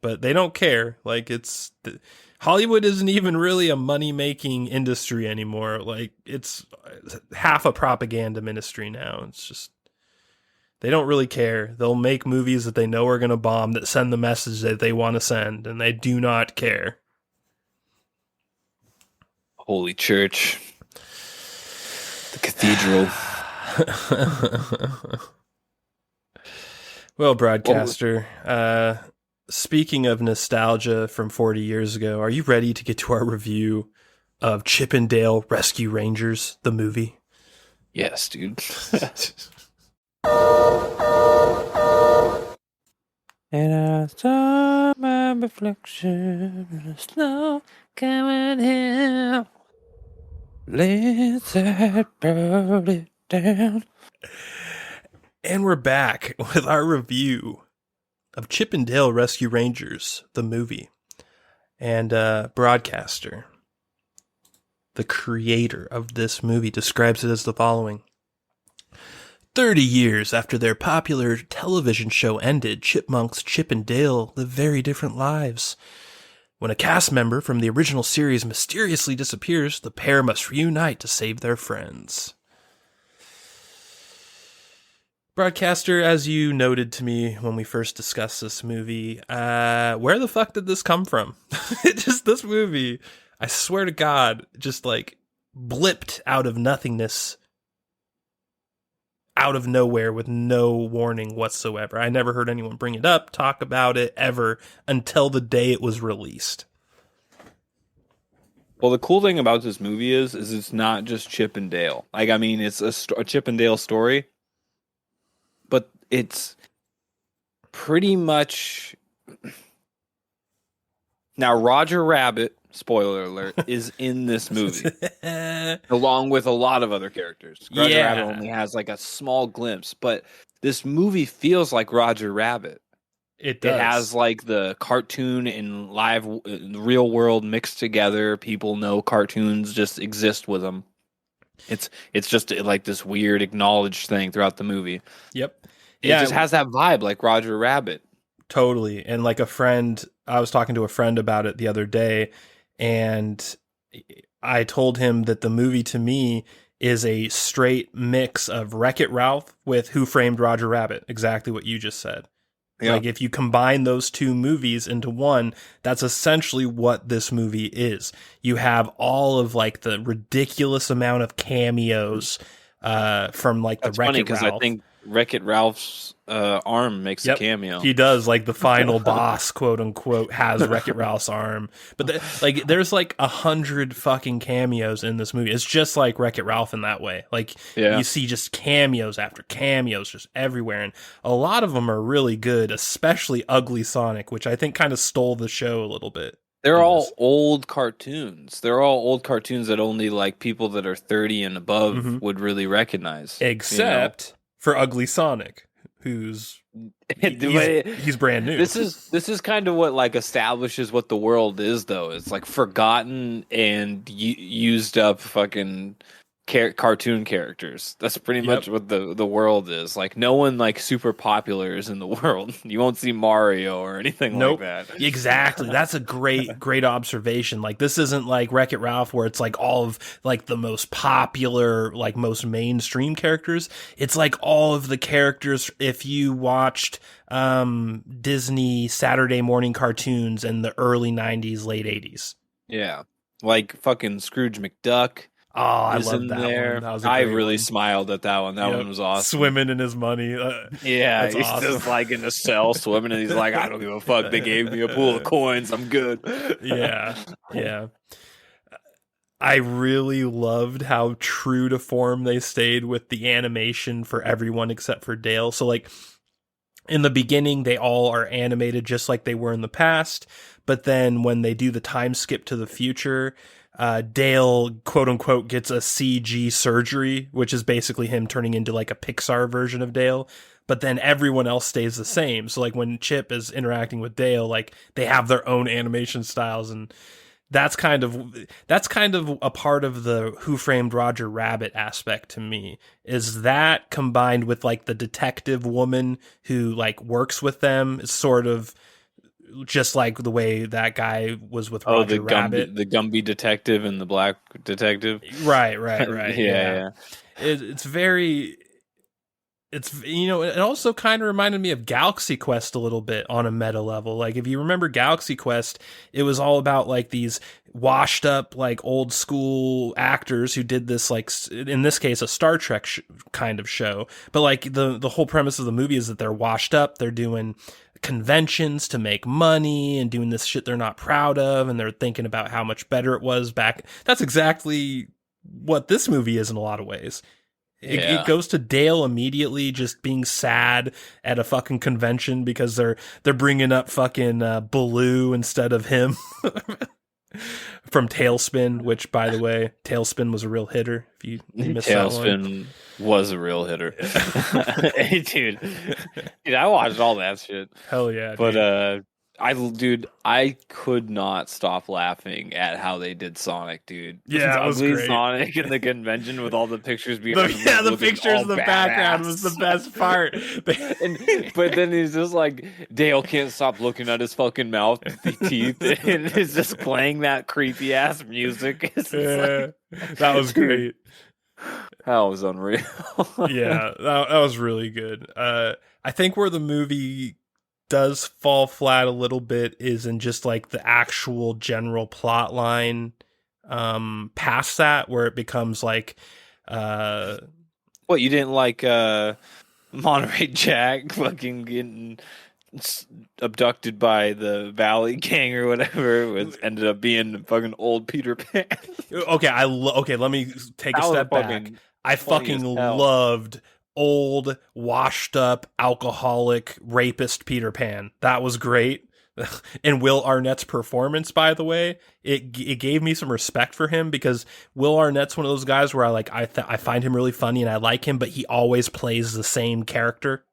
but they don't care. Like, Hollywood isn't even really a money-making industry anymore. Like, it's half a propaganda ministry now. It's just, they don't really care. They'll make movies that they know are going to bomb, that send the message that they want to send, and they do not care. Holy Church. The cathedral. Well, broadcaster, speaking of nostalgia from 40 years ago, are you ready to get to our review of Chippendale Rescue Rangers, the movie? Yes, dude. And I saw my reflection in the snow coming here. Let's burn it down. And we're back with our review of Chippendale Rescue Rangers, the movie. And broadcaster, the creator of this movie, describes it as the following. 30 years after their popular television show ended, Chipmunks Chip and Dale live very different lives. When a cast member from the original series mysteriously disappears, the pair must reunite to save their friends. Broadcaster, as you noted to me when we first discussed this movie, where the fuck did this come from? This movie, I swear to God, just like blipped out of nothingness, out of nowhere with no warning whatsoever. I never heard anyone bring it up, talk about it ever until the day it was released. Well, the cool thing about this movie is it's not just Chip and Dale. Like, I mean, it's a Chip and Dale story, but it's pretty much... Now, Roger Rabbit, spoiler alert, is in this movie, along with a lot of other characters. Roger Rabbit only has like a small glimpse, but this movie feels like Roger Rabbit. It does. It has like the cartoon and real world mixed together. People know cartoons just exist with them. It's just like this weird acknowledged thing throughout the movie. Yep. It just has that vibe like Roger Rabbit. Totally. And like I was talking to a friend about it the other day, and I told him that the movie to me is a straight mix of Wreck-It Ralph with Who Framed Roger Rabbit. Exactly what you just said. Yeah. Like if you combine those two movies into one, that's essentially what this movie is. You have all of like the ridiculous amount of cameos from like the Wreck-It Ralph. That's funny because I think Wreck-It Ralph's arm makes a cameo. He does, like the final boss, quote unquote, has Wreck-It Ralph's arm. But there's like 100 fucking cameos in this movie. It's just like Wreck-It Ralph in that way. Like you see just cameos after cameos just everywhere, and a lot of them are really good, especially Ugly Sonic, which I think kind of stole the show a little bit. They're all old cartoons. They're all old cartoons that only like people that are 30 and above would really recognize. Except for Ugly Sonic, who's he's brand new. This is kind of what like establishes what the world is, though. It's like forgotten and used up fucking cartoon characters. That's pretty much what the world is. Like no one like super popular is in the world. You won't see Mario or anything like that. Exactly. That's a great observation. Like this isn't like Wreck-It Ralph where it's like all of like the most popular, like most mainstream characters. It's like all of the characters if you watched Disney Saturday morning cartoons in the early 90s, late 80s. Yeah. Like fucking Scrooge McDuck. Oh, I love that one. That was I really smiled at that one. That one was awesome. Swimming in his money. He's awesome. Just like in a cell swimming, and he's like, I don't give a fuck. They gave me a pool of coins. I'm good. Yeah. I really loved how true to form they stayed with the animation for everyone except for Dale. So, like, in the beginning, they all are animated just like they were in the past. But then when they do the time skip to the future, Dale, quote unquote, gets a CG surgery, which is basically him turning into like a Pixar version of Dale. But then everyone else stays the same. So like when Chip is interacting with Dale, like they have their own animation styles, and that's kind of a part of the Who Framed Roger Rabbit aspect to me, is that combined with like the detective woman who like works with them is sort of just like the way that guy was with Roger Rabbit. The Gumby detective and the black detective. Right. Yeah. It's very... it's, it also kind of reminded me of Galaxy Quest a little bit on a meta level. Like, if you remember Galaxy Quest, it was all about like these washed up, like old school actors who did this, like, in this case, a Star Trek kind of show. But like the whole premise of the movie is that they're washed up, they're doing conventions to make money and doing this shit they're not proud of, and they're thinking about how much better it was back. That's exactly what this movie is in a lot of ways. It goes to Dale immediately just being sad at a fucking convention because they're bringing up fucking Baloo instead of him from Tailspin, which, by the way, Tailspin was a real hitter. If you missed that one. Tailspin was a real hitter. Hey, dude, I watched all that shit. Hell yeah, dude. But I could not stop laughing at how they did Sonic, dude. Yeah, that was great. Sonic in the convention with all the pictures being the pictures in the background was the best part. But then he's just like, Dale can't stop looking at his fucking mouth, the teeth, and it's just playing that creepy ass music. Yeah, that was great. That was unreal. Yeah, that was really good. I think where the movie does fall flat a little bit is in just like the actual general plot line past that, where it becomes like what, you didn't like Monterey Jack fucking getting abducted by the Valley Gang or whatever, it ended up being fucking old Peter Pan. Okay, let me take a step back. I fucking loved old, washed up, alcoholic, rapist Peter Pan. That was great. And Will Arnett's performance, by the way, it gave me some respect for him, because Will Arnett's one of those guys where I find him really funny and I like him, but he always plays the same character.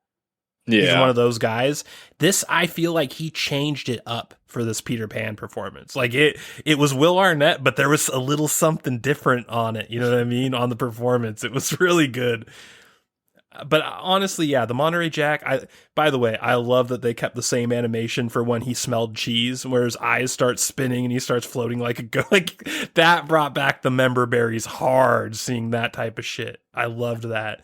Yeah. He's one of those guys. This, I feel like he changed it up for this Peter Pan performance. Like it was Will Arnett, but there was a little something different on it. You know what I mean? On the performance. It was really good. But honestly, yeah, the Monterey Jack, by the way, I love that they kept the same animation for when he smelled cheese, where his eyes start spinning and he starts floating like a goat. Like, that brought back the member berries hard, seeing that type of shit. I loved that.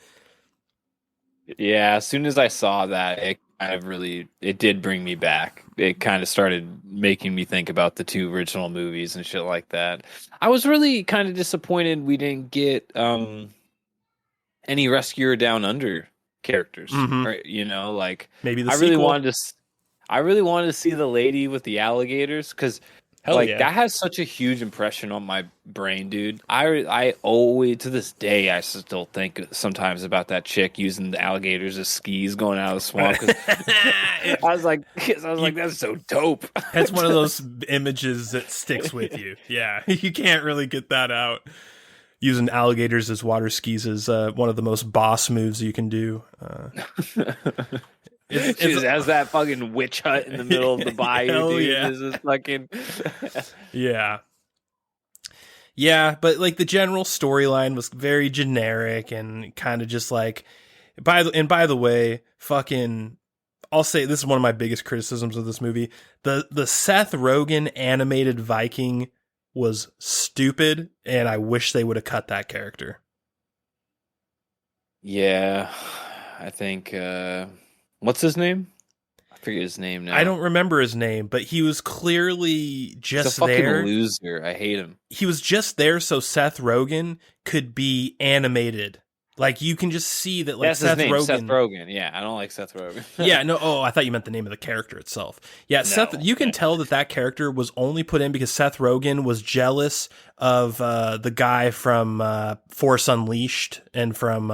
Yeah, as soon as I saw that, it did bring me back. It kind of started making me think about the two original movies and shit like that. I was really kind of disappointed we didn't get any Rescuer Down Under characters, right? Like, maybe the I sequel. really wanted to see the lady with the alligators, because that has such a huge impression on my brain, dude. I always, to this day, I still think sometimes about that chick using the alligators as skis going out of the swamp. I was like, that's so dope. It's one of those images that sticks with you. Yeah, you can't really get that out. Using alligators as water skis is one of the most boss moves you can do. It has that fucking witch hut in the middle of the bayou, dude. Yeah. This is fucking... Yeah. Yeah, but like the general storyline was very generic and kind of just like... By the way, fucking... I'll say this is one of my biggest criticisms of this movie. The Seth Rogen animated Viking was stupid, and I wish they would have cut that character. Yeah, I think what's his name? I forget his name now. I don't remember his name, but he was clearly just He's a fucking there. Loser. I hate him. He was just there so Seth Rogen could be animated. Like, you can just see that, like, That's Seth his name, Rogen. Seth Rogen. Yeah, I don't like Seth Rogen. Yeah, no. Oh, I thought you meant the name of the character itself. Yeah, no, Seth. You can tell that character was only put in because Seth Rogen was jealous of the guy from Force Unleashed and from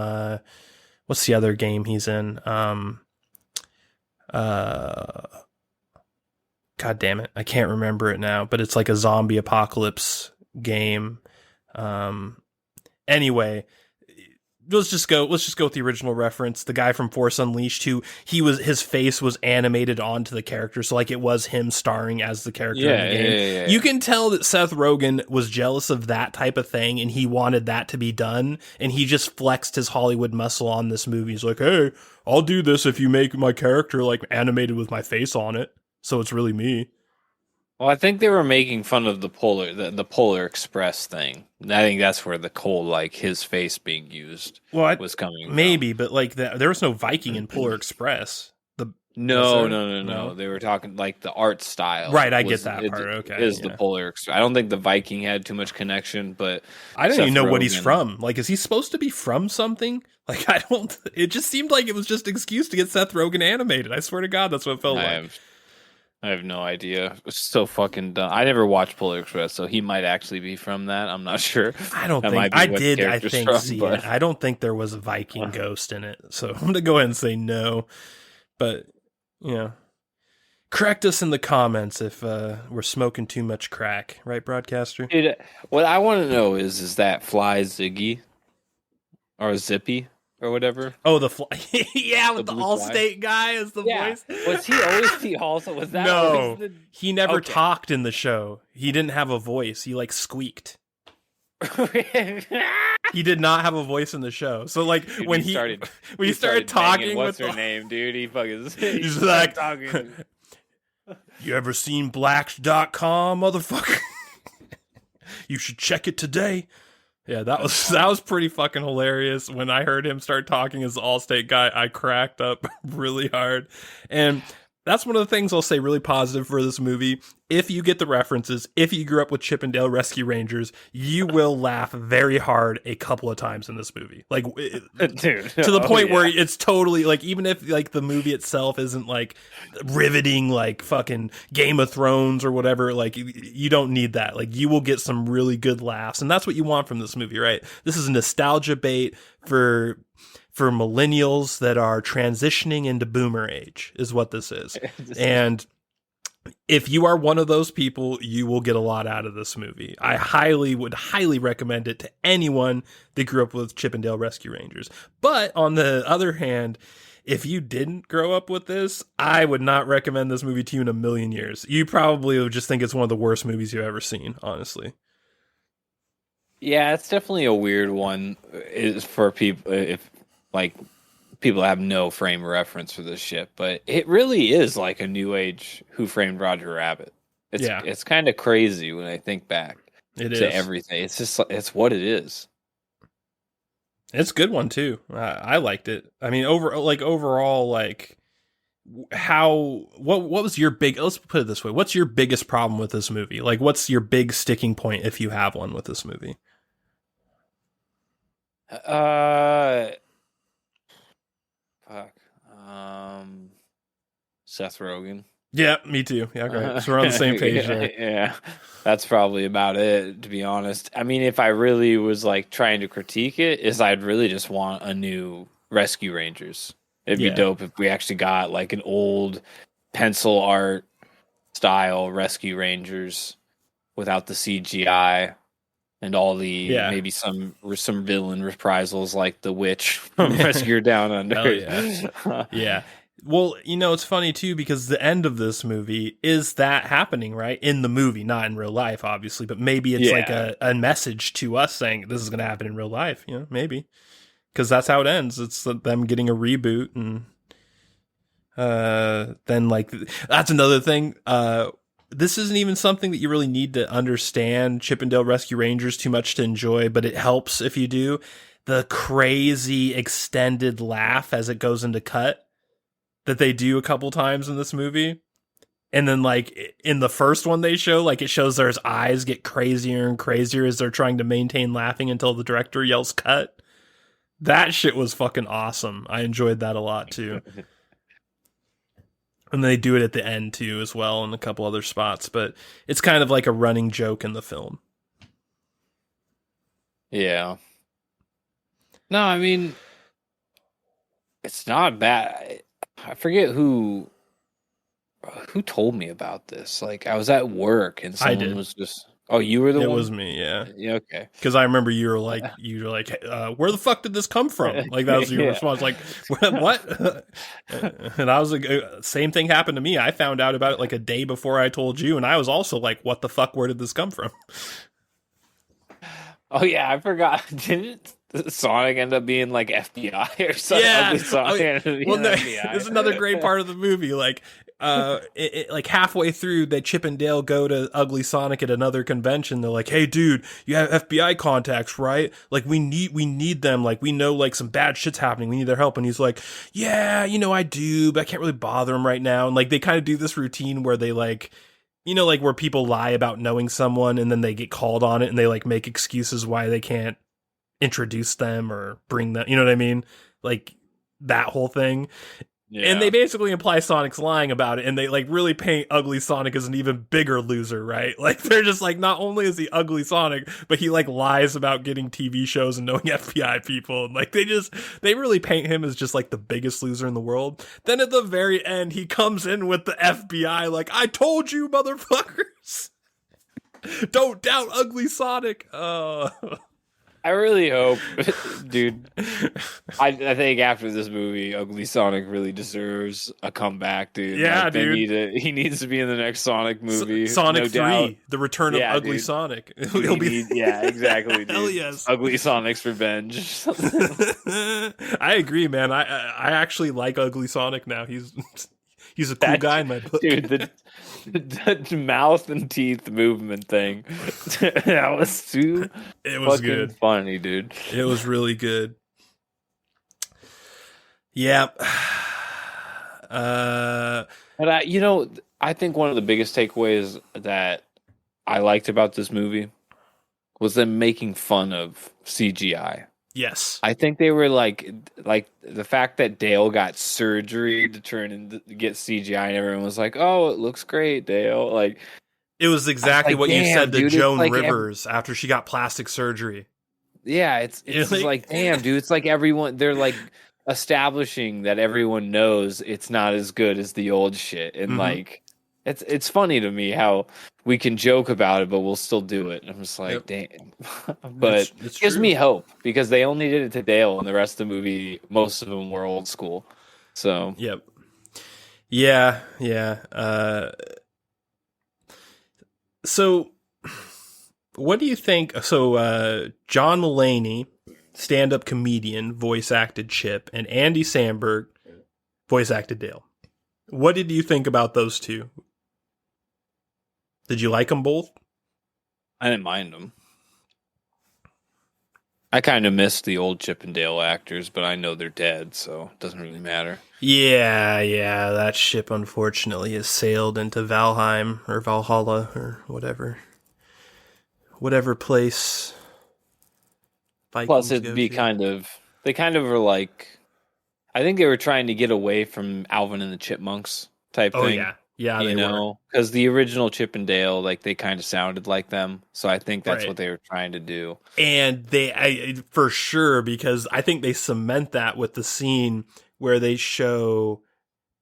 what's the other game he's in? God damn it, I can't remember it now. But it's like a zombie apocalypse game. Anyway. Let's just go with the original reference. The guy from Force Unleashed, his face was animated onto the character, so like it was him starring as the character in the game. Yeah. You can tell that Seth Rogen was jealous of that type of thing, and he wanted that to be done, and he just flexed his Hollywood muscle on this movie. He's like, "Hey, I'll do this if you make my character like animated with my face on it, so it's really me." Well, I think they were making fun of the Polar Express thing. I think that's where the coal, like his face being used, was coming maybe, but like there was no Viking in Polar Express. No. They were talking like the art style. Right, I get that part. Okay, is the Polar Express? I don't think the Viking had too much connection, but I don't even know what he's from. Like, is he supposed to be from something? Like, I don't. It just seemed like it was just an excuse to get Seth Rogen animated. I swear to God, that's what it felt like. I have no idea. It's so fucking dumb. I never watched Polar Express, so he might actually be from that. I'm not sure. I don't think I did. I think see it. I don't think there was a Viking ghost in it. So I'm gonna go ahead and say no. But correct us in the comments if we're smoking too much crack, right, broadcaster? Dude, what I want to know is that Fly Ziggy or Zippy? Or whatever. Oh, the fly. Yeah, with the Allstate guy as the voice. Was he always the also? Was that no? He never talked in the show. He didn't have a voice. He like squeaked. He did not have a voice in the show. So like dude, when he started talking, what's her name, dude? He's like, talking. You ever seen Blacks.com, motherfucker? You should check it today. Yeah, that was pretty fucking hilarious. When I heard him start talking as the Allstate guy, I cracked up really hard. And that's one of the things I'll say really positive for this movie. If you get the references, if you grew up with Chippendale Rescue Rangers, you will laugh very hard a couple of times in this movie. Like, dude, to the point where it's totally like, even if like the movie itself isn't like riveting, like fucking Game of Thrones or whatever, like you don't need that. Like you will get some really good laughs, and that's what you want from this movie, right? This is a nostalgia bait for millennials that are transitioning into boomer age is what this is. And if you are one of those people, you will get a lot out of this movie. I would highly recommend it to anyone that grew up with Chippendale Rescue Rangers. But on the other hand, if you didn't grow up with this, I would not recommend this movie to you in a million years. You probably would just think it's one of the worst movies you've ever seen, honestly. Yeah, it's definitely a weird one. Is for people if like people have no frame of reference for this shit, but it really is like a new age Who Framed Roger Rabbit. It's kind of crazy when I think back to everything. It's just it's what it is. It's a good one too. I liked it. I mean, overall, like what was your let's put it this way. What's your biggest problem with this movie? Like, what's your big sticking point if you have one with this movie? Seth Rogen. Yeah, me too. Yeah, great. So we're on the same page there. Yeah, that's probably about it, to be honest. I mean, if I really was like trying to critique it, I'd really just want a new Rescue Rangers. It'd be dope if we actually got like an old pencil art style Rescue Rangers without the CGI. And all the maybe some villain reprisals like the witch from Rescue Down Under. Yeah. Well, it's funny too because the end of this movie is that happening, right? In the movie, not in real life, obviously, but maybe it's like a message to us saying this is going to happen in real life. Maybe because that's how it ends. It's them getting a reboot, and then like that's another thing. This isn't even something that you really need to understand Chippendale Rescue Rangers too much to enjoy, but it helps if you do. The crazy extended laugh as it goes into cut that they do a couple times in this movie. And then like in the first one they show, like it shows their eyes get crazier and crazier as they're trying to maintain laughing until the director yells cut. That shit was fucking awesome. I enjoyed that a lot too. And they do it at the end too, as well, in a couple other spots. But it's kind of like a running joke in the film. Yeah. No, I mean, it's not bad. I forget who told me about this. Like, I was at work and someone was just. Oh, you were the one? It was me, yeah. Yeah, okay. Because I remember you were like, where the fuck did this come from? Like, that was your response. Like, what? And I was like, same thing happened to me. I found out about it like a day before I told you, and I was also like, what the fuck? Where did this come from? Oh, yeah, I forgot. Didn't Sonic end up being like FBI or something? Yeah. Well, there's another great part of the movie. Like, like halfway through, that Chip and Dale go to Ugly Sonic at another convention. They're like, "Hey, dude, you have FBI contacts, right? Like, we need them. Like, we know like some bad shit's happening. We need their help." And he's like, "Yeah, I do, but I can't really bother them right now." And like, they kind of do this routine where they like, like where people lie about knowing someone and then they get called on it and they like make excuses why they can't introduce them or bring them. You know what I mean? Like that whole thing. Yeah. And they basically imply Sonic's lying about it, and they like really paint Ugly Sonic as an even bigger loser, right? Like they're just like, not only is he Ugly Sonic, but he like lies about getting TV shows and knowing FBI people. And like they really paint him as just like the biggest loser in the world. Then at the very end, he comes in with the FBI, like, "I told you, motherfuckers, don't doubt Ugly Sonic." I really hope, dude. I think after this movie, Ugly Sonic really deserves a comeback, dude. Yeah, like, dude. He needs to be in the next Sonic movie. Sonic no 3, doubt. The Return of Ugly dude. Sonic. He'll be. Yeah, exactly, dude. Hell yes. Ugly Sonic's revenge. I agree, man. I actually like Ugly Sonic now. He's a cool guy in my book. Dude, the mouth and teeth movement thing. That was too good. Funny, dude. It was really good. Yeah. But I think one of the biggest takeaways that I liked about this movie was them making fun of CGI. Yes. I think they were like the fact that Dale got surgery to get CGI, and everyone was like, "Oh, it looks great, Dale." Like, it was exactly what you said to dude, Joan like Rivers after she got plastic surgery. Yeah, it's like, damn, dude, it's like everyone, they're like establishing that everyone knows it's not as good as the old shit, and like it's funny to me how we can joke about it, but we'll still do it. I'm just like, damn. But it gives me hope because they only did it to Dale, and the rest of the movie, most of them were old school. So, yep. Yeah. So, what do you think? So, John Mulaney, stand-up comedian, voice acted Chip, and Andy Samberg, voice acted Dale. What did you think about those two? Did you like them both? I didn't mind them. I kind of miss the old Chippendale actors, but I know they're dead, so it doesn't really matter. Yeah, that ship unfortunately has sailed into Valheim or Valhalla or whatever place. Vikings Plus, it'd be they kind of were like, I think they were trying to get away from Alvin and the Chipmunks type thing. Yeah, they were. Because the original Chippendale, like, they kind of sounded like them. So I think that's what they were trying to do. And for sure, because I think they cement that with the scene where they show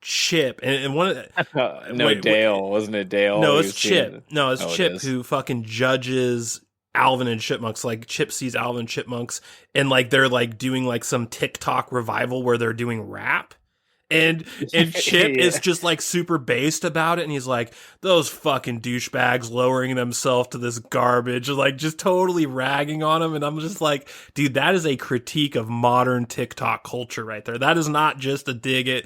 Chip and one of the, Dale, wasn't it Dale? No, it's Chip. No, it's Chip who fucking judges Alvin and Chipmunks. Like, Chip sees Alvin and Chipmunks, and like they're like doing like some TikTok revival where they're doing rap. And Chip is just like super based about it, and he's like, "Those fucking douchebags lowering themselves to this garbage," like just totally ragging on him. And I'm just like, dude, that is a critique of modern TikTok culture right there. That is not just a dig at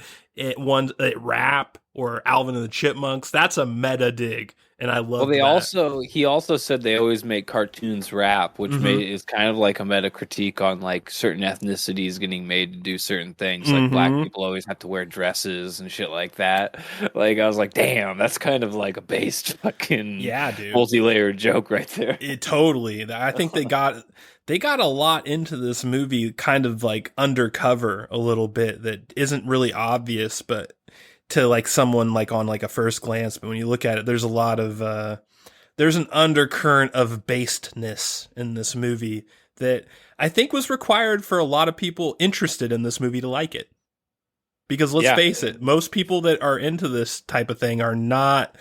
rap or Alvin and the Chipmunks. That's a meta dig. And I love. Well, he also said they always make cartoons rap, which is kind of like a meta critique on like certain ethnicities getting made to do certain things. Like black people always have to wear dresses and shit like that. Like, I was like, damn, that's kind of like a based fucking dude, multi-layered joke right there. Totally. I think they got a lot into this movie, kind of like undercover a little bit that isn't really obvious, but to like someone like on like a first glance, but when you look at it, there's a lot of there's an undercurrent of basedness in this movie that I think was required for a lot of people interested in this movie to like it. Because let's face it, most people that are into this type of thing are not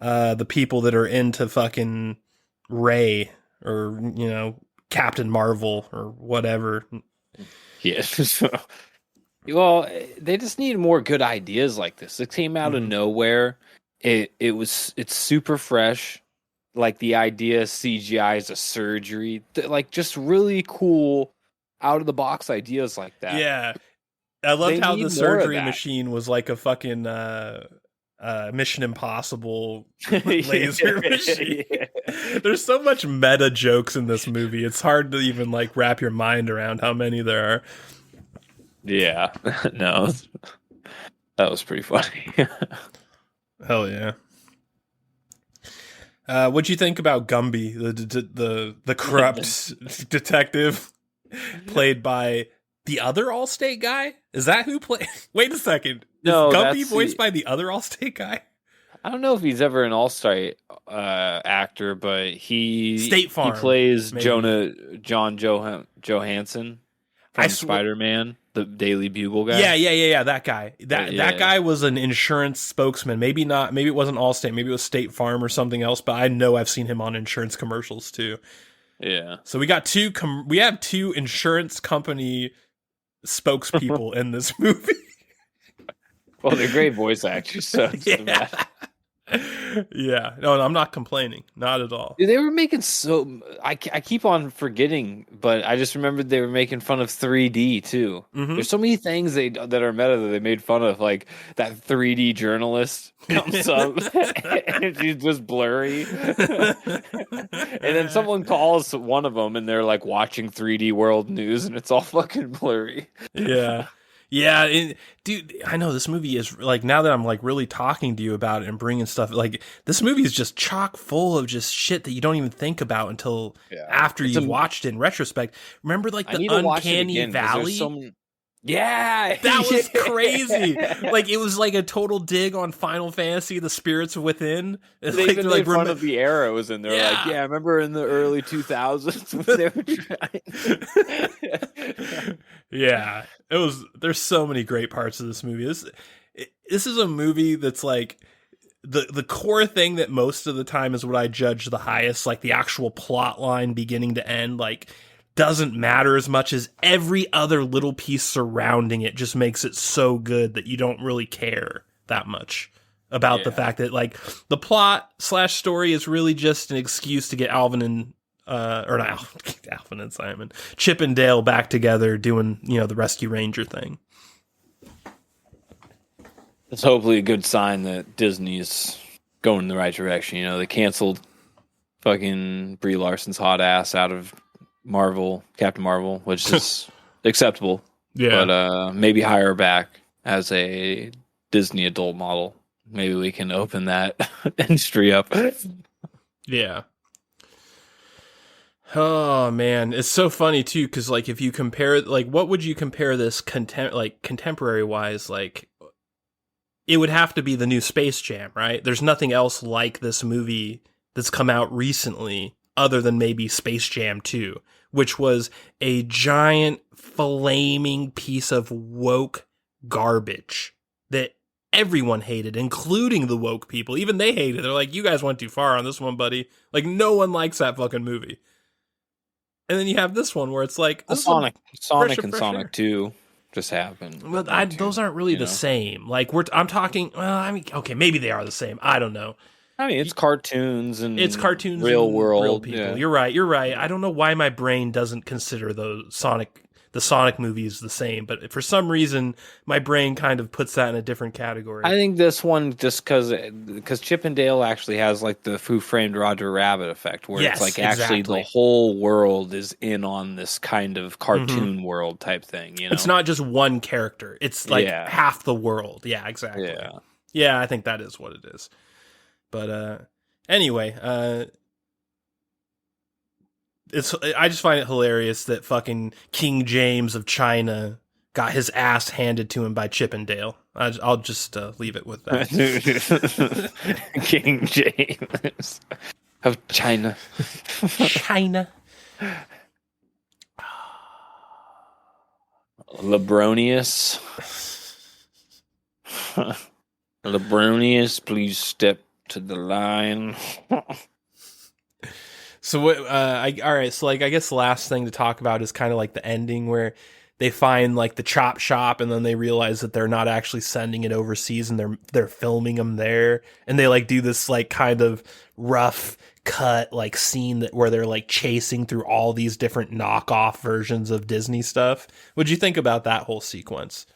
the people that are into fucking Ray or, Captain Marvel or whatever. Yes. Well, they just need more good ideas like this. It came out of nowhere. It's super fresh. Like the idea CGI is a surgery. Like just really cool out of the box ideas like that. Yeah. I loved how the surgery machine was like a fucking Mission Impossible laser machine. There's so much meta jokes in this movie. It's hard to even like wrap your mind around how many there are. Yeah. No. That was pretty funny. Hell yeah. What'd you think about Gumby, the corrupt detective played by the other Allstate guy? Is that who played? Wait a second. No, is Gumby voiced by the other Allstate guy? I don't know if he's ever an All-Star actor, but State Farm, he plays maybe. John Johansson from Spider-Man, the Daily Bugle guy. Yeah. That guy. That guy was an insurance spokesman. Maybe not. Maybe it wasn't Allstate. Maybe it was State Farm or something else. But I know I've seen him on insurance commercials too. Yeah. So we got two insurance company spokespeople in this movie. Well, they're great voice actors, so it doesn't matter. Yeah. No, I'm not complaining. Not at all. Dude, they were making I keep on forgetting, but I just remembered they were making fun of 3D too. Mm-hmm. There's so many things that are meta that they made fun of, like that 3D journalist comes up and she's just blurry. And then someone calls one of them and they're like watching 3D World News and it's all fucking blurry. Yeah. Yeah, dude, I know this movie is like, now that I'm like really talking to you about it and bringing stuff, like this movie is just chock full of just shit that you don't even think about until after you've watched it in retrospect. Remember like the Uncanny Valley? Yeah, that was crazy. Like it was like a total dig on Final Fantasy, the spirits within. They even made fun of the arrows, and they're like, "Yeah, I remember in the early 2000s when they were trying." Yeah, it was. There's so many great parts of this movie. This is a movie that's like the core thing that most of the time is what I judge the highest, like the actual plot line beginning to end, like. Doesn't matter as much as every other little piece surrounding it just makes it so good that you don't really care that much about the fact that like the plot / story is really just an excuse to get Alvin and Alvin and Simon, Chip and Dale back together doing, the Rescue Ranger thing. It's hopefully a good sign that Disney's going in the right direction. They canceled fucking Brie Larson's hot ass out of Captain Marvel, which is acceptable. Yeah. But maybe hire her back as a Disney adult model. Maybe we can open that industry up. Yeah. Oh man, it's so funny too, because like if you compare, like what would you compare this contemporary wise? Like it would have to be the new Space Jam, right? There's nothing else like this movie that's come out recently other than maybe Space Jam 2, which was a giant flaming piece of woke garbage that everyone hated, including the woke people. Even they hated it. They're like, you guys went too far on this one, buddy. Like, no one likes that fucking movie. And then you have this one where it's like... Sonic and Sonic 2 just happened. But those aren't really the same. Like, I'm talking... Well, I mean, okay, maybe they are the same. I don't know. I mean, it's cartoons and real world, real people. Yeah. You're right. I don't know why my brain doesn't consider the Sonic movies the same, but for some reason, my brain kind of puts that in a different category. I think this one, just because Chippendale actually has like the Who Framed Roger Rabbit effect, where it's like actually the whole world is in on this kind of cartoon world type thing. It's not just one character; it's like half the world. Yeah, exactly. Yeah, I think that is what it is. But anyway, I just find it hilarious that fucking King James of China got his ass handed to him by Chippendale. I'll just leave it with that. King James of China. China. Lebronius. Lebronius, please step to the line. So what? All right. So like, I guess the last thing to talk about is kind of like the ending where they find like the chop shop, and then they realize that they're not actually sending it overseas, and they're filming them there, and they like do this like kind of rough cut like scene where they're like chasing through all these different knockoff versions of Disney stuff. What'd you think about that whole sequence?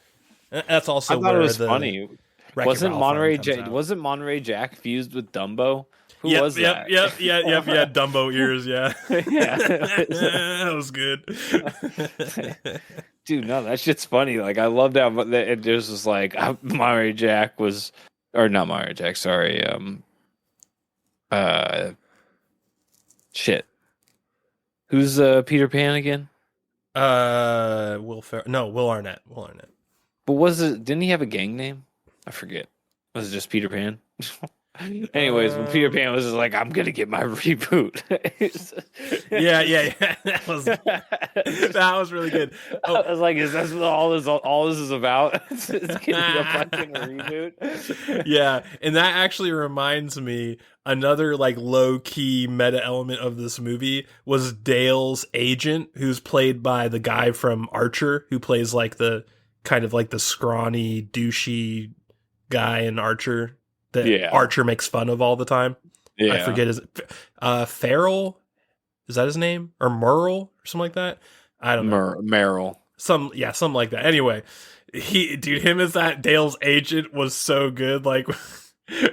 That's also I thought it was funny. Wreck-It Wasn't Ralph arm comes out. Wasn't Monterey Jack fused with Dumbo? Who Yep, was that? Yep. Dumbo ears. Yeah, Yeah. that was good. Dude, no, that shit's funny. Like, I loved how it just was like Monterey Jack was, or not Monterey Jack. Sorry, shit. Who's Peter Pan again? Will Arnett. But didn't he have a gang name? I forget. Was it just Peter Pan? Anyways, when Peter Pan was just like, I'm gonna get my reboot. yeah. That was really good. I was like, is that what all this is about? It's getting a fucking reboot. Yeah, and that actually reminds me, another like low key meta element of this movie was Dale's agent, who's played by the guy from Archer, who plays like the kind of like the scrawny, douchey guy in Archer that Archer makes fun of all the time. Yeah. I forget his Farrell, is that his name? Or Merle or something like that? I don't know. Merrill. Something like that. Anyway, him as that Dale's agent was so good. Like,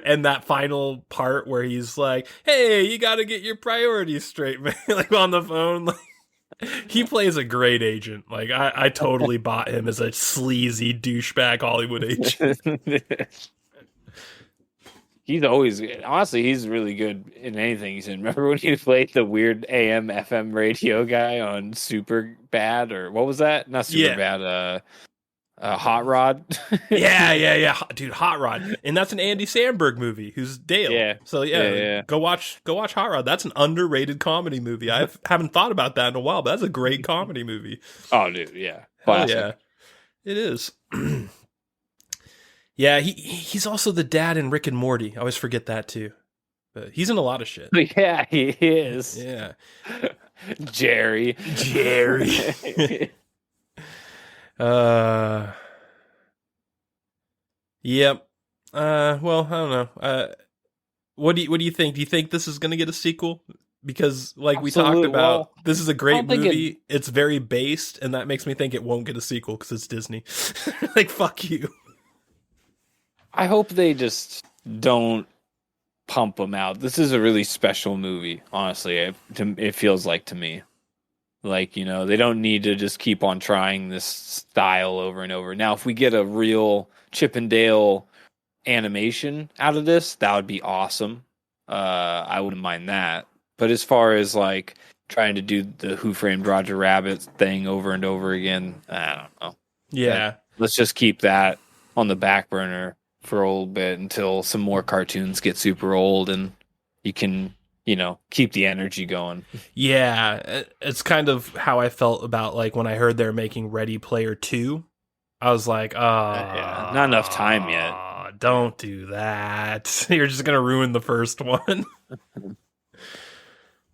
and that final part where he's like, "Hey, you got to get your priorities straight, man." Like on the phone, like he plays a great agent. Like I totally bought him as a sleazy douchebag Hollywood agent. He's really good in anything he's in. Remember when he played the weird AM FM radio guy on Super Bad, or what was that? Not Super Bad. Hot Rod. yeah. Dude, Hot Rod. And that's an Andy Samberg movie, who's Dale. Yeah. So go watch Hot Rod. That's an underrated comedy movie. I haven't thought about that in a while, but that's a great comedy movie. Oh, dude, yeah. Classic. Yeah. It is. Yeah, he's also the dad in Rick and Morty. I always forget that too. But he's in a lot of shit. Yeah, he is. Yeah. Jerry. Yep. Well, I don't know. What do you think? Do you think this is going to get a sequel? Because like we talked about, this is a great movie. It's very based, and that makes me think it won't get a sequel because it's Disney. Like, fuck you. I hope they just don't pump them out. This is a really special movie, honestly. It feels like to me. Like, you know, they don't need to just keep on trying this style over and over. Now, if we get a real Chippendale animation out of this, that would be awesome. I wouldn't mind that. But as far as like trying to do the Who Framed Roger Rabbit thing over and over again, I don't know. Yeah. Let's just keep that on the back burner for a little bit until some more cartoons get super old and you can, you know, keep the energy going. Yeah, it's kind of how I felt about like when I heard they're making Ready Player 2. I was like, yeah, not enough time yet. Don't do that. You're just going to ruin the first one.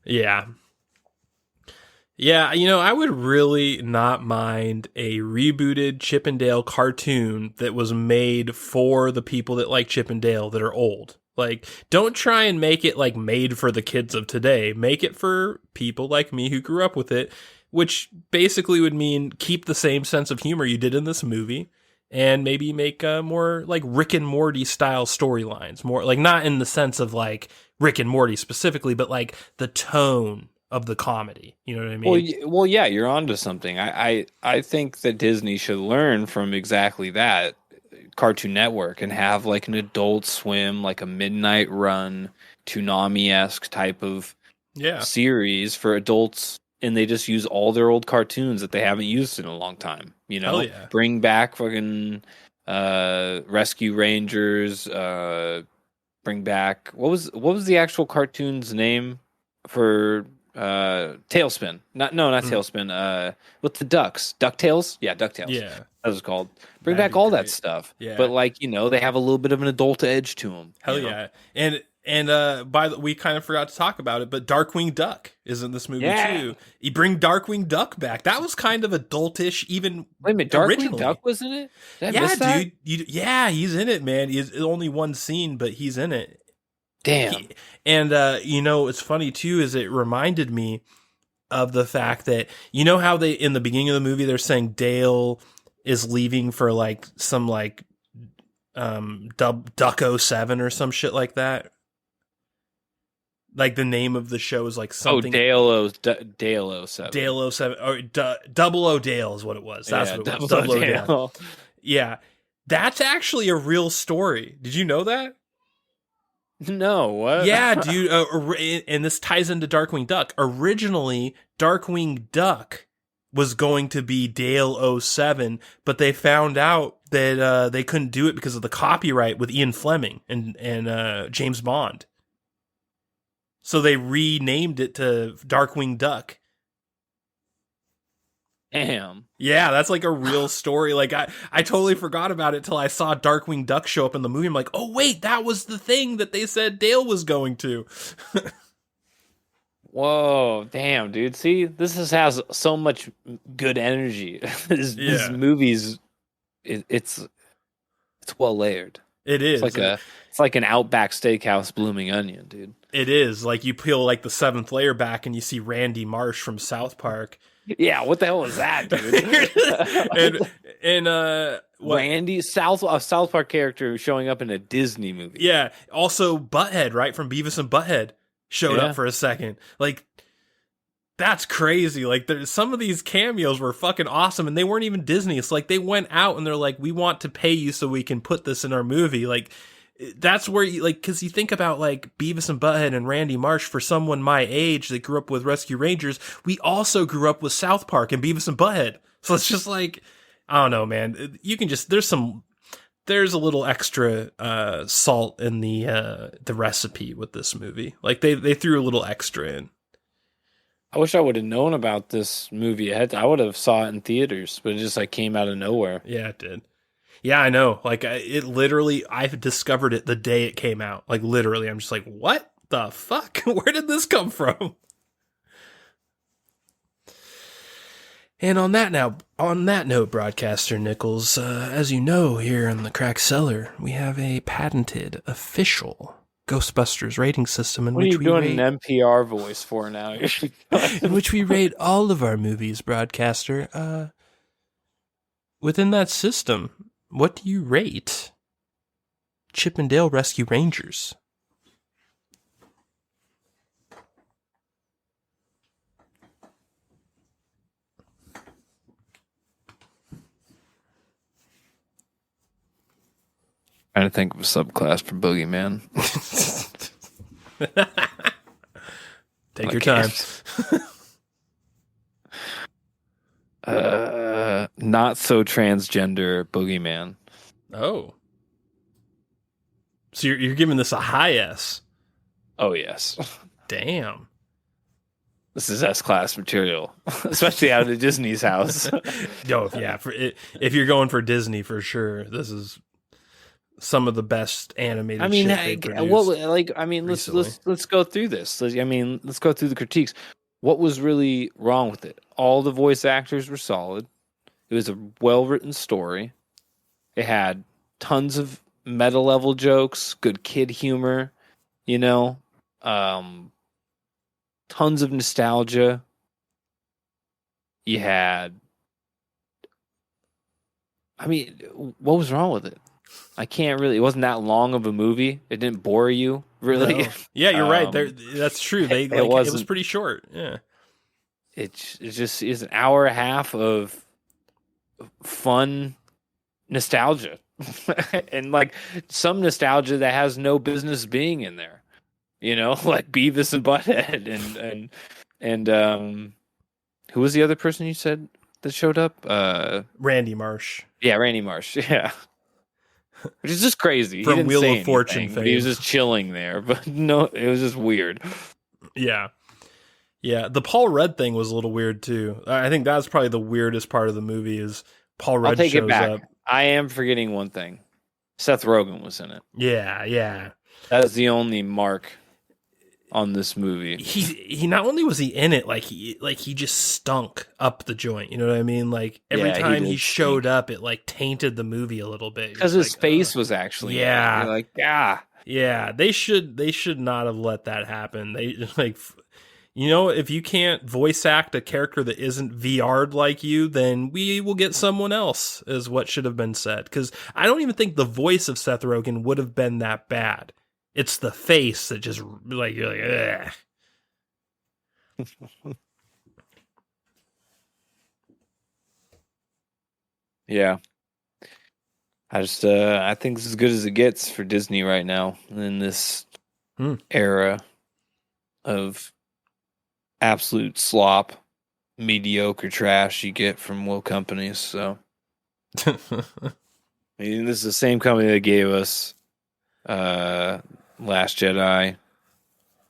Yeah. Yeah, you know, I would really not mind a rebooted Chippendale cartoon that was made for the people that like Chippendale that are old. Like, don't try and make it like made for the kids of today. Make it for people like me who grew up with it, which basically would mean keep the same sense of humor you did in this movie and maybe make more like Rick and Morty style storylines. More like not in the sense of like Rick and Morty specifically, but like the tone of the comedy. You know what I mean? Well, yeah, you're onto something. I think that Disney should learn from exactly that. Cartoon Network and have like an Adult Swim, like a Midnight Run, Toonami-esque type of series for adults, and they just use all their old cartoons that they haven't used in a long time. You know, bring back fucking Rescue Rangers. Bring back what was the actual cartoon's name for Tailspin? Not Tailspin. With the ducks, DuckTales. Yeah, DuckTales. Yeah. That was called. Bring back all that stuff. Yeah. But like, you know, they have a little bit of an adult edge to them. Hell yeah. And we kind of forgot to talk about it, but Darkwing Duck is in this movie too. You bring Darkwing Duck back. That was kind of adultish even. Wait a minute, Darkwing Duck was in it? Dude. He's in it, man. It's only one scene, but he's in it. Damn. You know, it's funny too, is it reminded me of the fact that, you know how they, in the beginning of the movie, they're saying Dale is leaving for like some like Duck 07 or some shit like that. Like the name of the show is like something. Dale 07. Dale 07 or Double O Dale is what it was. That's what it was. Double O Dale. Yeah, that's actually a real story. Did you know that? No, what? Yeah, dude. And this ties into Darkwing Duck. Originally, Darkwing Duck was going to be Dale 07, but they found out that they couldn't do it because of the copyright with Ian Fleming and James Bond. So they renamed it to Darkwing Duck. Damn. Yeah, that's like a real story. Like I totally forgot about it till I saw Darkwing Duck show up in the movie. I'm like, oh wait, that was the thing that they said Dale was going to. Whoa, damn, dude. See, has so much good energy. This movie's it's well layered. It is. It's like an Outback Steakhouse blooming onion, dude. It is. Like you peel like the seventh layer back and you see Randy Marsh from South Park. Yeah, what the hell is that, dude? and Randy, South Park character showing up in a Disney movie. Yeah, also Butthead, right, from Beavis and Butthead showed up for a second. Like, that's crazy. Like, some of these cameos were fucking awesome, and they weren't even Disney. It's like they went out and they're like, we want to pay you so we can put this in our movie. Like, that's where you like, because you think about like Beavis and Butthead and Randy Marsh. For someone my age that grew up with Rescue Rangers, we also grew up with South Park and Beavis and Butthead. So it's just like, I don't know, man. You can just there's a little extra salt in the recipe with this movie. Like they threw a little extra in. I wish I would have known about this movie ahead. I would have saw it in theaters, but it just like came out of nowhere. Yeah, it did. Yeah, I know. Like, I discovered it the day it came out. Like, literally, I'm just like, what the fuck? Where did this come from? And on that note, Broadcaster Nickels, as you know, here in the Crack Cellar, we have a patented, official Ghostbusters rating system in which we rate... an NPR voice for now? in which we rate all of our movies, Broadcaster. Within that system, what do you rate Chippendale Rescue Rangers? Trying to think of a subclass for Boogeyman. Take your time. Not so transgender Boogeyman. Oh. So you're giving this a high S. Oh, yes. Damn. This is S-class material, especially out of Disney's house. Yo, yeah. If you're going for Disney, for sure, this is some of the best animated. I mean, shit they produced let's go through this. Let's go through the critiques. What was really wrong with it? All the voice actors were solid. It was a well-written story. It had tons of meta-level jokes, good kid humor, tons of nostalgia. You had... I mean, what was wrong with it? I can't really... It wasn't that long of a movie. It didn't bore you, really. No. Yeah, you're right. That's true. It was pretty short. Yeah. It just is an hour and a half of fun nostalgia. And like some nostalgia that has no business being in there. Like Beavis and Butthead and who was the other person you said that showed up? Randy Marsh. Yeah, Randy Marsh. Yeah. Which is just crazy. From he didn't Wheel say of Fortune anything, fame. He was just chilling there, but no, it was just weird. Yeah. Yeah, the Paul Rudd thing was a little weird too. I think that's probably the weirdest part of the movie is Paul Rudd shows it back. up. I am forgetting one thing. Seth Rogen was in it. Yeah. That is the only mark on this movie. He not only was he in it, he just stunk up the joint. You know what I mean? Like every time he showed up, it like tainted the movie a little bit. Because his face was actually Yeah, they should not have let that happen. They you know, if you can't voice act a character that isn't VR'd like you, then we will get someone else, is what should have been said. Because I don't even think the voice of Seth Rogen would have been that bad. It's the face that just, like, you're like, ugh. Yeah. I think it's as good as it gets for Disney right now in this era of absolute slop, mediocre trash you get from woke companies. So, I mean, this is the same company that gave us Last Jedi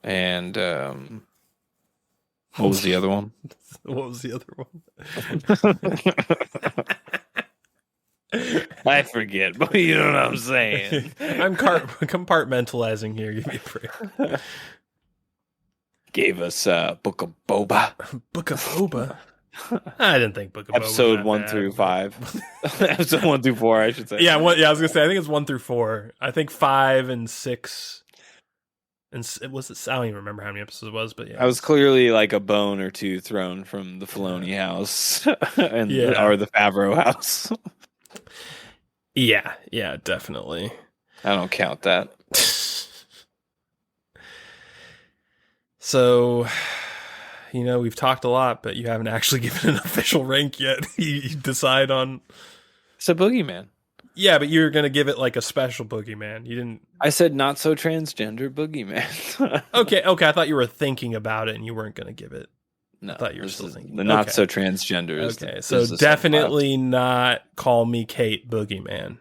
and what was the other one? What was the other one? I forget, but you know what I'm saying. I'm compartmentalizing here. Give me a break. Gave us Book of Boba. Book of Boba? I didn't think Book of Boba Episode was 1 that through bad. 5. Episode 1 through 4, I should say. Yeah, I was gonna say. I think it's 1 through 4. I think 5 and 6. And it was. I don't even remember how many episodes it was, but yeah, I was clearly like a bone or two thrown from the Filoni house and or the Favreau house. Yeah, definitely. I don't count that. So, you know, we've talked a lot, but you haven't actually given an official rank yet. You decide on. It's a boogeyman. Yeah, but you're gonna give it like a special boogeyman. You didn't. I said not so transgender boogeyman. Okay. I thought you were thinking about it and you weren't gonna give it. No, I thought you were still thinking. The not so transgender. Okay, so definitely not Call Me Kate boogeyman.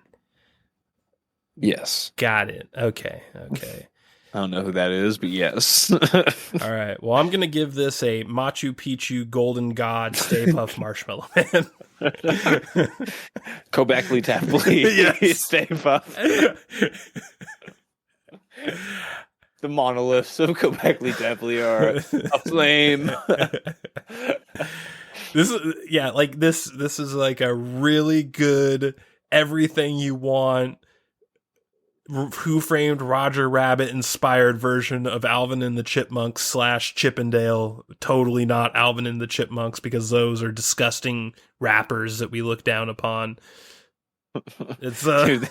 Yes. Got it. Okay. I don't know who that is, but yes. All right. Well, I'm going to give this a Machu Picchu Golden God Stay Puft Marshmallow Man. Kobekli Tapley. Yes. Stay Puft. The monoliths of Kobekli Tapley are aflame. This is like a really good everything you want Who Framed Roger Rabbit inspired version of Alvin and the Chipmunks / Chippendale. Totally not Alvin and the Chipmunks, because those are disgusting rappers that we look down upon. It's Dude,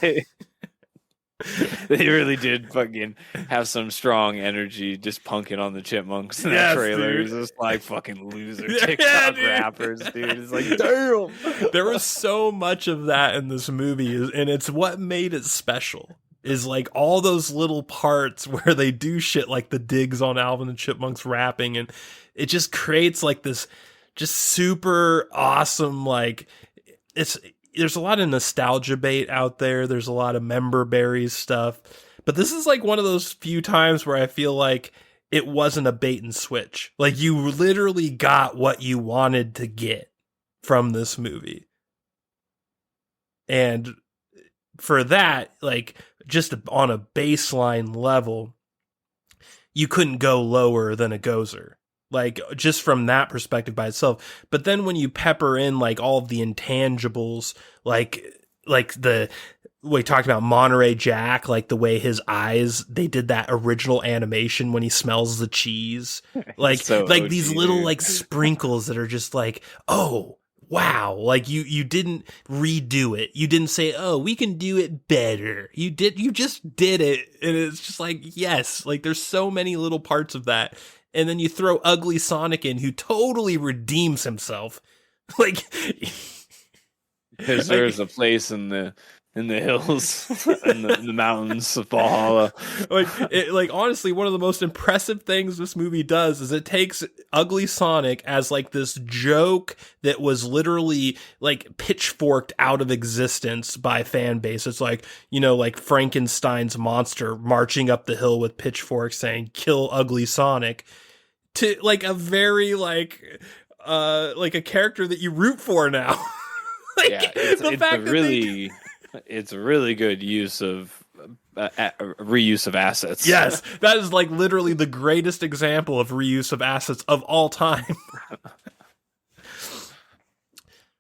they really did fucking have some strong energy just punking on the Chipmunks in that trailer. It's just like fucking loser TikTok rappers, dude. It's like, damn. There was so much of that in this movie, and it's what made it special. Is like all those little parts where they do shit like the digs on Alvin and Chipmunks rapping, and it just creates like this just super awesome, like there's a lot of nostalgia bait out there. There's a lot of member berries stuff, but this is like one of those few times where I feel like it wasn't a bait and switch. Like you literally got what you wanted to get from this movie. And for that, like, just on a baseline level, you couldn't go lower than a Gozer. Like, just from that perspective by itself. But then when you pepper in, like, all of the intangibles, like we talked about Monterey Jack, like the way his eyes, they did that original animation when he smells the cheese. Like, so like OG, these little, dude. like, sprinkles that are just like, oh, wow. Like you didn't redo it. You didn't say, oh, we can do it better. You just did it. And it's just like, yes, like there's so many little parts of that. And then you throw Ugly Sonic in, who totally redeems himself. Like, because there's a place in the hills, in the mountains of Valhalla. like honestly, one of the most impressive things this movie does is it takes Ugly Sonic as like this joke that was literally like pitchforked out of existence by fan base. It's like, you know, like Frankenstein's monster marching up the hill with pitchforks saying "Kill Ugly Sonic," to like a very like a character that you root for now. Like, Yeah, it's a really good use of reuse of assets. Yes, that is like literally the greatest example of reuse of assets of all time.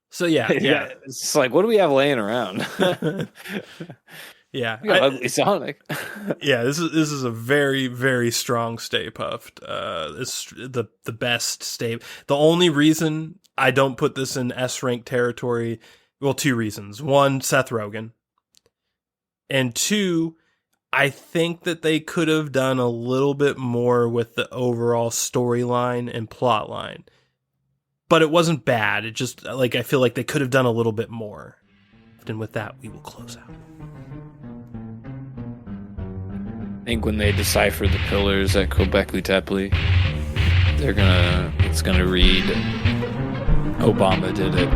So yeah. It's like, what do we have laying around? Yeah, You got ugly Sonic. yeah. This is a very, very strong Stay Puffed. It's the best Stay. The only reason I don't put this in S rank territory, well, two reasons. One, Seth Rogen, and two, I think that they could have done a little bit more with the overall storyline and plot line. But it wasn't bad. It just, like, I feel like they could have done a little bit more. And with that, we will close out. I think when they decipher the pillars at Göbekli Tepe, it's gonna read Obama did it.